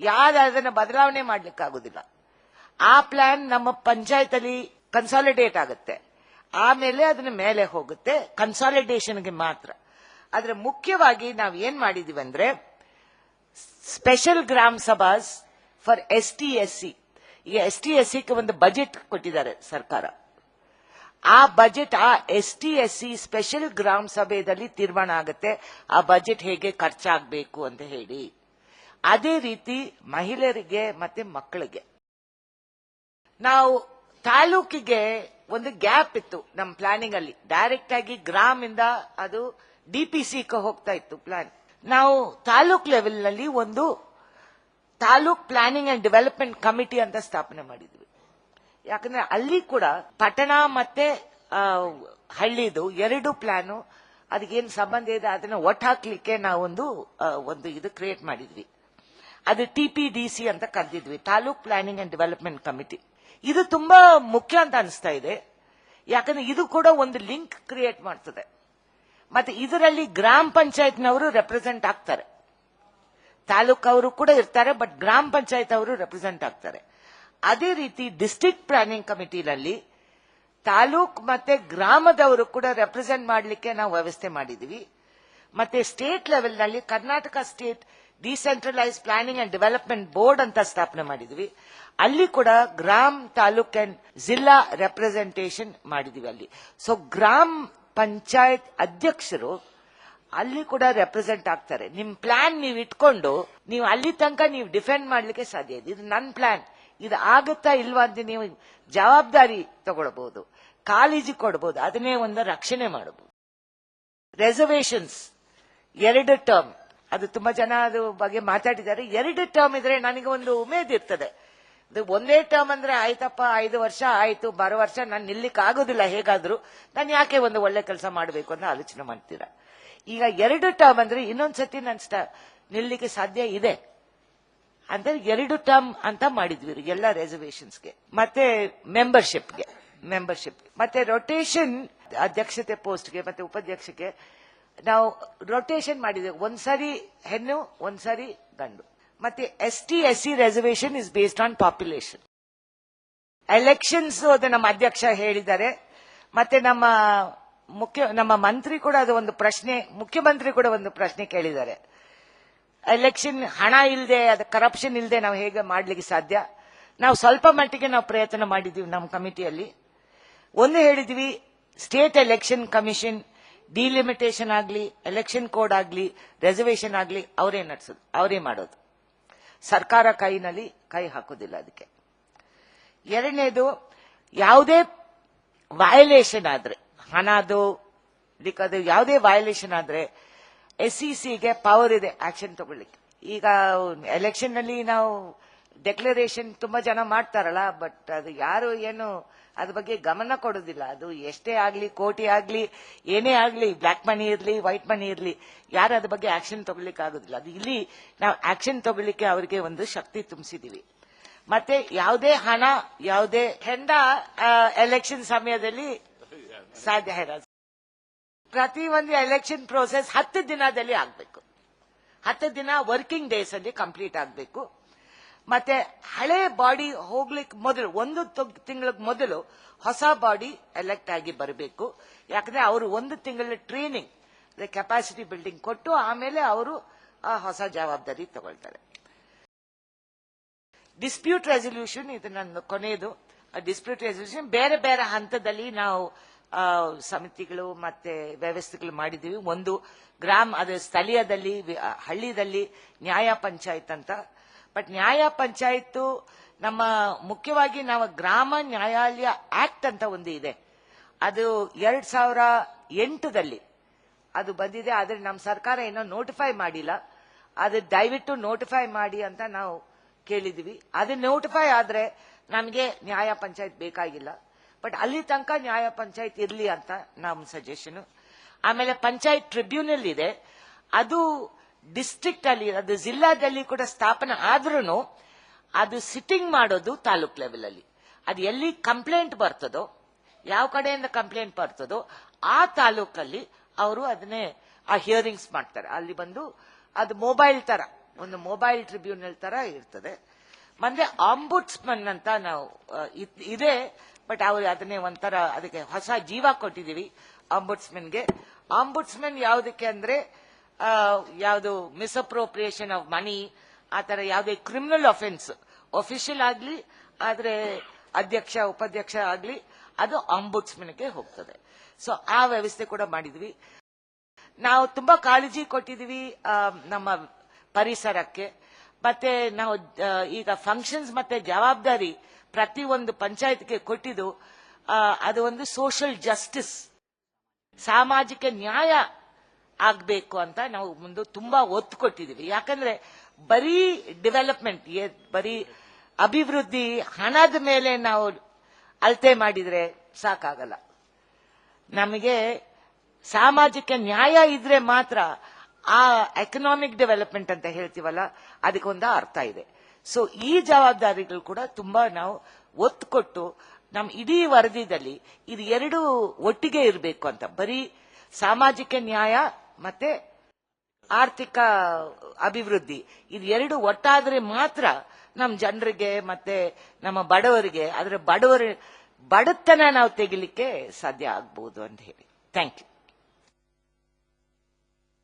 ಯಾರು ಅದನ್ನು ಬದಲಾವಣೆ ಮಾಡ್ಲಿಕ್ಕಾಗೋದಿಲ್ಲ. ಆ ಪ್ಲಾನ್ ನಮ್ಮ ಪಂಚಾಯತ್ ಅಲ್ಲಿ ಕನ್ಸಾಲಿಡೇಟ್ ಆಗುತ್ತೆ, ಆಮೇಲೆ ಅದನ್ನ ಮೇಲೆ ಹೋಗುತ್ತೆ, ಕನ್ಸಾಲಿಡೇಷನ್ಗೆ ಮಾತ್ರ. ಆದ್ರೆ ಮುಖ್ಯವಾಗಿ ನಾವು ಏನ್ ಮಾಡಿದೀವಿ ಅಂದ್ರೆ ಸ್ಪೆಷಲ್ ಗ್ರಾಮ ಸಭಾಸ್ ಫಾರ್ ST/SC. ಈಗ ST/SC ಒಂದು ಬಜೆಟ್ ಕೊಟ್ಟಿದ್ದಾರೆ ಸರ್ಕಾರ. ಆ ಬಜೆಟ್ ಆ ST/SC ಸ್ಪೆಷಲ್ ಗ್ರಾಮ ಸಭೆಯಲ್ಲಿ ತೀರ್ಮಾನ ಆಗುತ್ತೆ ಆ ಬಜೆಟ್ ಹೇಗೆ ಖರ್ಚಾಗಬೇಕು ಅಂತ ಹೇಳಿ. ಅದೇ ರೀತಿ ಮಹಿಳೆಯರಿಗೆ ಮತ್ತೆ ಮಕ್ಕಳಿಗೆ ನಾವು ತಾಲೂಕಿಗೆ ಒಂದು ಗ್ಯಾಪ್ ಇತ್ತು ನಮ್ಮ ಪ್ಲಾನಿಂಗ್ ಅಲ್ಲಿ. ಡೈರೆಕ್ಟ್ ಆಗಿ ಗ್ರಾಮಿಂದ ಅದು DPC ಹೋಗ್ತಾ ಇತ್ತು ಪ್ಲಾನ್. ನಾವು ತಾಲೂಕ್ ಲೆವೆಲ್ ನಲ್ಲಿ ಒಂದು taluk planning and development committee ಅಂತ ಸ್ಥಾಪನೆ ಮಾಡಿದ್ವಿ. ಯಾಕಂದ್ರೆ ಅಲ್ಲಿ ಕೂಡ ಪಟ್ಟಣ ಮತ್ತೆ ಹಳ್ಳಿದು ಎರಡು ಪ್ಲಾನು ಅದಕ್ಕೇನು ಸಂಬಂಧ ಇದೆ ಅದನ್ನ ಒಟ್ಟಾಕ್ಲಿಕ್ಕೆ ನಾವು ಒಂದು ಇದು ಕ್ರಿಯೇಟ್ ಮಾಡಿದ್ವಿ. ಅದು TPDC ಅಂತ ಕರೆದಿದ್ವಿ, taluk planning and development committee. ಇದು ತುಂಬಾ ಮುಖ್ಯ ಅಂತ ಅನಿಸ್ತಾ ಇದೆ, ಯಾಕಂದ್ರೆ ಇದು ಕೂಡ ಒಂದು ಲಿಂಕ್ ಕ್ರಿಯೇಟ್ ಮಾಡ್ತದೆ. ಮತ್ತೆ ಇದರಲ್ಲಿ ಗ್ರಾಮ ಪಂಚಾಯತ್ನವರು ರೆಪ್ರೆಸೆಂಟ್ ಆಗ್ತಾರೆ, ತಾಲೂಕ್ ಅವರು ಕೂಡ ಇರ್ತಾರೆ, ಬಟ್ ಗ್ರಾಮ ಪಂಚಾಯತ್ ಅವರು ರೆಪ್ರೆಸೆಂಟ್ ಆಗ್ತಾರೆ. ಅದೇ ರೀತಿ ಡಿಸ್ಟ್ರಿಕ್ಟ್ ಪ್ಲಾನಿಂಗ್ ಕಮಿಟಿನಲ್ಲಿ ತಾಲೂಕ್ ಮತ್ತೆ ಗ್ರಾಮದವರು ಕೂಡ ರೆಪ್ರೆಸೆಂಟ್ ಮಾಡಲಿಕ್ಕೆ ನಾವು ವ್ಯವಸ್ಥೆ ಮಾಡಿದ್ವಿ. ಮತ್ತೆ ಸ್ಟೇಟ್ ಲೆವೆಲ್ ನಲ್ಲಿ Karnataka state decentralise planning and development board ಅಂತ ಸ್ಥಾಪನೆ ಮಾಡಿದ್ವಿ. ಅಲ್ಲಿ ಕೂಡ ಗ್ರಾಮ್ ತಾಲೂಕ್ ಅಂಡ್ ಜಿಲ್ಲಾ ರೆಪ್ರೆಸೆಂಟೇಷನ್ ಮಾಡಿದ್ವಿ ಅಲ್ಲಿ. ಸೊ ಗ್ರಾಮ ಪಂಚಾಯತ್ ಅಧ್ಯಕ್ಷರು ಅಲ್ಲಿ ಕೂಡ ರೆಪ್ರೆಸೆಂಟ್ ಆಗ್ತಾರೆ. ನಿಮ್ ಪ್ಲಾನ್ ನೀವು ಇಟ್ಕೊಂಡು ನೀವು ಅಲ್ಲಿ ತನಕ ನೀವು ಡಿಫೆಂಡ್ ಮಾಡ್ಲಿಕ್ಕೆ ಸಾಧ್ಯ ಇದೆ. ಇದು ನನ್ನ ಪ್ಲಾನ್, ಇದು ಆಗುತ್ತಾ ಇಲ್ವಾ ಅಂತ ನೀವು ಜವಾಬ್ದಾರಿ ತಗೊಳ್ಬಹುದು, ಕಾಳಜಿ ಕೊಡಬಹುದು, ಅದನ್ನೇ ಒಂದು ರಕ್ಷಣೆ ಮಾಡಬಹುದು. ರಿಸರ್ವೇಶನ್ಸ್ 2 ಟರ್ಮ್, ಅದು ತುಂಬಾ ಜನ ಅದು ಬಗ್ಗೆ ಮಾತಾಡಿದ್ದಾರೆ. 2 ಟರ್ಮ್ ಇದ್ರೆ ನನಗೆ ಒಂದು ಉಮೇದ್ ಇರ್ತದೆ. ಅದು ಒಂದೇ ಟರ್ಮ್ ಅಂದ್ರೆ ಆಯ್ತಪ್ಪ 5 ವರ್ಷ ಆಯ್ತು, ಬರೋ ವರ್ಷ ನಾನು ನಿಲ್ಲಿಕ್ ಆಗೋದಿಲ್ಲ, ಹೇಗಾದ್ರೂ ನಾನು ಯಾಕೆ ಒಂದು ಒಳ್ಳೆ ಕೆಲಸ ಮಾಡಬೇಕು ಅಂತ ಆಲೋಚನೆ ಮಾಡ್ತೀರಾ. ಈಗ 2 ಟರ್ಮ್ ಅಂದ್ರೆ ಇನ್ನೊಂದ್ಸತಿ ನಾನು ನಿಲ್ಲಿಕ್ಕೆ ಸಾಧ್ಯ ಇದೆ ಅಂತ 2 ಟರ್ಮ್ ಅಂತ ಮಾಡಿದ್ವಿ ಎಲ್ಲ ರಿಸರ್ವೇಶನ್ಸ್ಗೆ ಮತ್ತೆ ಮೆಂಬರ್ಶಿಪ್ಗೆ ಮತ್ತೆ ರೊಟೇಷನ್ ಅಧ್ಯಕ್ಷತೆ ಪೋಸ್ಟ್ಗೆ ಮತ್ತೆ ಉಪಾಧ್ಯಕ್ಷಕ್ಕೆ ನಾವು ರೊಟೇಷನ್ ಮಾಡಿದ್ವಿ. ಒಂದ್ಸರಿ ಹೆಣ್ಣು ಒಂದ್ಸರಿ ಗಂಡು. ಮತ್ತೆ ST/SC reservation is based on population. Elections ಅದು ನಮ್ಮ ಅಧ್ಯಕ್ಷ ಹೇಳಿದ್ದಾರೆ. ಮತ್ತೆ ನಮ್ಮ ಮಂತ್ರಿ ಕೂಡ ಅದು ಒಂದು ಪ್ರಶ್ನೆ, ಮುಖ್ಯಮಂತ್ರಿ ಕೂಡ ಒಂದು ಪ್ರಶ್ನೆ ಕೇಳಿದ್ದಾರೆ. ಎಲೆಕ್ಷನ್ ಹಣ ಇಲ್ಲದೆ, ಅದು ಕರಪ್ಷನ್ ಇಲ್ಲದೆ ನಾವು ಹೇಗೆ ಮಾಡ್ಲಿಕ್ಕೆ ಸಾಧ್ಯ? ನಾವು ಸ್ವಲ್ಪ ಮಟ್ಟಿಗೆ ನಾವು ಪ್ರಯತ್ನ ಮಾಡಿದೀವಿ ನಮ್ಮ ಕಮಿಟಿಯಲ್ಲಿ. ಒಂದು ಹೇಳಿದ್ವಿ, ಸ್ಟೇಟ್ ಎಲೆಕ್ಷನ್ ಕಮಿಷನ್ ಡಿಲಿಮಿಟೇಷನ್ ಆಗ್ಲಿ, ಎಲೆಕ್ಷನ್ ಕೋಡ್ ಆಗ್ಲಿ, ರಿಸರ್ವೇಶನ್ ಆಗ್ಲಿ ಅವರೇ ನಡೆಸೋದು, ಅವರೇ ಮಾಡೋದು, ಸರ್ಕಾರ ಕೈನಲ್ಲಿ ಕೈ ಹಾಕೋದಿಲ್ಲ ಅದಕ್ಕೆ. ಎರಡನೇದು, ಯಾವುದೇ ವಯಲೇಷನ್ ಆದ್ರೆ, ಹಣದು ಅದು ಯಾವುದೇ ವಯಲೇಷನ್ ಆದ್ರೆ SECಗೆ ಪವರ್ ಇದೆ ಆಕ್ಷನ್ ತಗೊಳ್ಳಿಕ್ಕೆ. ಈಗ ಎಲೆಕ್ಷನ್ ನಲ್ಲಿ ನಾವು ಡೆಕ್ಲರೇಷನ್ ತುಂಬಾ ಜನ ಮಾಡ್ತಾರಲ್ಲ, ಬಟ್ ಅದು ಯಾರು ಏನು ಅದ್ರ ಬಗ್ಗೆ ಗಮನ ಕೊಡೋದಿಲ್ಲ. ಅದು ಎಷ್ಟೇ ಆಗ್ಲಿ, ಕೋಟಿ ಆಗ್ಲಿ, ಏನೇ ಆಗ್ಲಿ, ಬ್ಲಾಕ್ ಮನಿ ಇರ್ಲಿ, ವೈಟ್ ಮನಿ ಇರ್ಲಿ, ಯಾರು ಅದ್ರ ಬಗ್ಗೆ ಆಕ್ಷನ್ ತಗೊಳ್ಳಿಕ್ಕೆ ಆಗೋದಿಲ್ಲ. ಅದು ಇಲ್ಲಿ ನಾವು ಆಕ್ಷನ್ ತಗೊಳ್ಳಿಕ್ಕೆ ಅವರಿಗೆ ಒಂದು ಶಕ್ತಿ ತುಂಬಿಸಿದೀವಿ. ಮತ್ತೆ ಯಾವುದೇ ಹಣ, ಯಾವುದೇ ಹೆಂಡ ಎಲೆಕ್ಷನ್ ಸಮಯದಲ್ಲಿ ಸಾಧ್ಯ ಇರೋದು. ಪ್ರತಿ ಒಂದು ಎಲೆಕ್ಷನ್ ಪ್ರೋಸೆಸ್ 10 ದಿನದಲ್ಲಿ ಆಗ್ಬೇಕು. 10 ದಿನ ವರ್ಕಿಂಗ್ ಡೇಸ್ ಅಲ್ಲಿ ಕಂಪ್ಲೀಟ್ ಆಗ್ಬೇಕು. ಮತ್ತೆ ಹಳೆ ಬಾಡಿ ಹೋಗ್ಲಿಕ್ಕೆ ಮೊದಲು 1 ತಿಂಗಳ ಮೊದಲು ಹೊಸ ಬಾಡಿ ಎಲೆಕ್ಟ್ ಆಗಿ ಬರಬೇಕು. ಯಾಕಂದ್ರೆ ಅವರು 1 ತಿಂಗಳ ಟ್ರೈನಿಂಗ್, ಕೆಪಾಸಿಟಿ ಬಿಲ್ಡಿಂಗ್ ಕೊಟ್ಟು ಆಮೇಲೆ ಅವರು ಆ ಹೊಸ ಜವಾಬ್ದಾರಿ ತಗೊಳ್ತಾರೆ. ಡಿಸ್ಪ್ಯೂಟ್ ರೆಸಲ್ಯೂಷನ್ ಇದು ನನ್ನ ಕೊನೆಯದು. ಡಿಸ್ಪ್ಯೂಟ್ ರೆಸಲ್ಯೂಷನ್ ಬೇರೆ ಬೇರೆ ಹಂತದಲ್ಲಿ ನಾವು ಸಮಿತಿಗಳು ಮತ್ತೆ ವ್ಯವಸ್ಥೆಗಳು ಮಾಡಿದೀವಿ. ಒಂದು ಅದು ಸ್ಥಳೀಯದಲ್ಲಿ, ಹಳ್ಳಿದಲ್ಲಿ ನ್ಯಾಯ ಪಂಚಾಯತ್ ಅಂತ. ಬಟ್ ನ್ಯಾಯ ಪಂಚಾಯತ್ ನಮ್ಮ ಮುಖ್ಯವಾಗಿ ನಾವು ಗ್ರಾಮ ನ್ಯಾಯಾಲಯ ಆಕ್ಟ್ ಅಂತ ಒಂದು ಇದೆ, ಅದು 2008ದಲ್ಲಿ ಅದು ಬಂದಿದೆ. ಆದ್ರೆ ನಮ್ಮ ಸರ್ಕಾರ ಏನೋ ನೋಟಿಫೈ ಮಾಡಿಲ್ಲ. ಅದು ದಯವಿಟ್ಟು ನೋಟಿಫೈ ಮಾಡಿ ಅಂತ ನಾವು ಕೇಳಿದ್ವಿ. ಅದು ನೋಟಿಫೈ ಆದ್ರೆ ನಮಗೆ ನ್ಯಾಯ ಪಂಚಾಯತ್ ಬೇಕಾಗಿಲ್ಲ, ಬಟ್ ಅಲ್ಲಿ ತನಕ ನ್ಯಾಯ ಪಂಚಾಯತ್ ಇರ್ಲಿ ಅಂತ ನಮ್ಮ ಸಜೆಷನ್. ಆಮೇಲೆ ಪಂಚಾಯತ್ ಟ್ರಿಬ್ಯುನಲ್ ಇದೆ, ಅದು ಡಿಸ್ಟ್ರಿಕ್ಟ್ ಅಲ್ಲಿ, ಅದು ಜಿಲ್ಲಾದಲ್ಲಿ ಕೂಡ ಸ್ಥಾಪನೆ ಆದ್ರೂ ಅದು ಸಿಟ್ಟಿಂಗ್ ಮಾಡೋದು ತಾಲೂಕ್ ಲೆವೆಲ್ ಅಲ್ಲಿ. ಅದು ಎಲ್ಲಿ ಕಂಪ್ಲೇಂಟ್ ಬರ್ತದೋ, ಯಾವ ಕಡೆಯಿಂದ ಕಂಪ್ಲೇಂಟ್ ಬರ್ತದೋ ಆ ತಾಲೂಕಲ್ಲಿ ಅವರು ಅದನ್ನೇ ಆ ಹಿಯರಿಂಗ್ಸ್ ಮಾಡ್ತಾರೆ. ಅಲ್ಲಿ ಬಂದು ಅದು ಮೊಬೈಲ್ ತರ, ಒಂದು ಮೊಬೈಲ್ ಟ್ರಿಬ್ಯುನಲ್ ತರ ಇರ್ತದೆ. ಮತ್ತೆ ಆಂಬುಡ್ಸ್ಮನ್ ಅಂತ ನಾವು ಇದೆ, ಬಟ್ ಅವ್ರು ಅದನ್ನೇ ಒಂಥರ ಅದಕ್ಕೆ ಹೊಸ ಜೀವ ಕೊಟ್ಟಿದೀವಿ ಆಂಬುಡ್ಸ್ಮನ್ಗೆ. ಆಂಬುಡ್ಸ್ಮನ್ ಯಾವುದಕ್ಕೆ ಅಂದ್ರೆ ಯಾವುದು ಮಿಸ್ಅಪ್ರೋಪ್ರಿಯೇಷನ್ ಆಫ್ ಮನಿ, ಆ ತರ ಯಾವುದೇ ಕ್ರಿಮಿನಲ್ ಅಫೆನ್ಸ್ ಅಫಿಷಿಯಲ್ ಆಗ್ಲಿ ಆದ್ರೆ ಅಧ್ಯಕ್ಷ ಉಪಾಧ್ಯಕ್ಷ ಆಗ್ಲಿ ಅದು ಆಂಬುಡ್ಸ್ಮನ್ಗೆ ಹೋಗ್ತದೆ. ಸೊ ಆ ವ್ಯವಸ್ಥೆ ಕೂಡ ಮಾಡಿದ್ವಿ. ನಾವು ತುಂಬಾ ಕಾಳಜಿ ಕೊಟ್ಟಿದೀವಿ ನಮ್ಮ ಪರಿಸರಕ್ಕೆ. ಮತ್ತೆ ನಾವು ಈಗ ಫಂಕ್ಷನ್ಸ್ ಮತ್ತೆ ಜವಾಬ್ದಾರಿ ಪ್ರತಿ ಒಂದು ಪಂಚಾಯತ್ಗೆ ಕೊಟ್ಟಿದ್ದು ಅದು ಒಂದು ಸೋಷಿಯಲ್ ಜಸ್ಟಿಸ್, ಸಾಮಾಜಿಕ ನ್ಯಾಯ ಆಗ್ಬೇಕು ಅಂತ ನಾವು ಮುಂದೆ ತುಂಬಾ ಒತ್ತು ಕೊಟ್ಟಿದ್ದೀವಿ. ಯಾಕಂದ್ರೆ ಬರೀ ಡೆವಲಪ್ಮೆಂಟ್, ಬರೀ ಅಭಿವೃದ್ಧಿ ಹಣದ ಮೇಲೆ ನಾವು ಅಳತೆ ಮಾಡಿದ್ರೆ ಸಾಕಾಗಲ್ಲ. ನಮಗೆ ಸಾಮಾಜಿಕ ನ್ಯಾಯ ಇದ್ರೆ ಮಾತ್ರ ಆ ಎಕನಾಮಿಕ್ ಡೆವಲಪ್ಮೆಂಟ್ ಅಂತ ಹೇಳ್ತೀವಲ್ಲ ಅದಕ್ಕೊಂದು ಅರ್ಥ ಇದೆ. ಸೊ ಈ ಜವಾಬ್ದಾರಿಗಳು ಕೂಡ ತುಂಬಾ ನಾವು ಒತ್ತು ಕೊಟ್ಟು ನಮ್ಮ ಇಡೀ ವರದಿದಲ್ಲಿ ಇದು ಎರಡು ಒಟ್ಟಿಗೆ ಇರಬೇಕು ಅಂತ, ಬರೀ ಸಾಮಾಜಿಕ ನ್ಯಾಯ ಮತ್ತೆ ಆರ್ಥಿಕ ಅಭಿವೃದ್ಧಿ ಇದು ಎರಡು ಒಟ್ಟಾದ್ರೆ ಮಾತ್ರ ನಮ್ಮ ಜನರಿಗೆ ಮತ್ತೆ ನಮ್ಮ ಬಡವರಿಗೆ ಅದರ ಬಡತನ ನಾವು ತೆಗಿಲಿಕ್ಕೆ ಸಾಧ್ಯ ಆಗ್ಬಹುದು ಅಂತ ಹೇಳಿ. Thank you.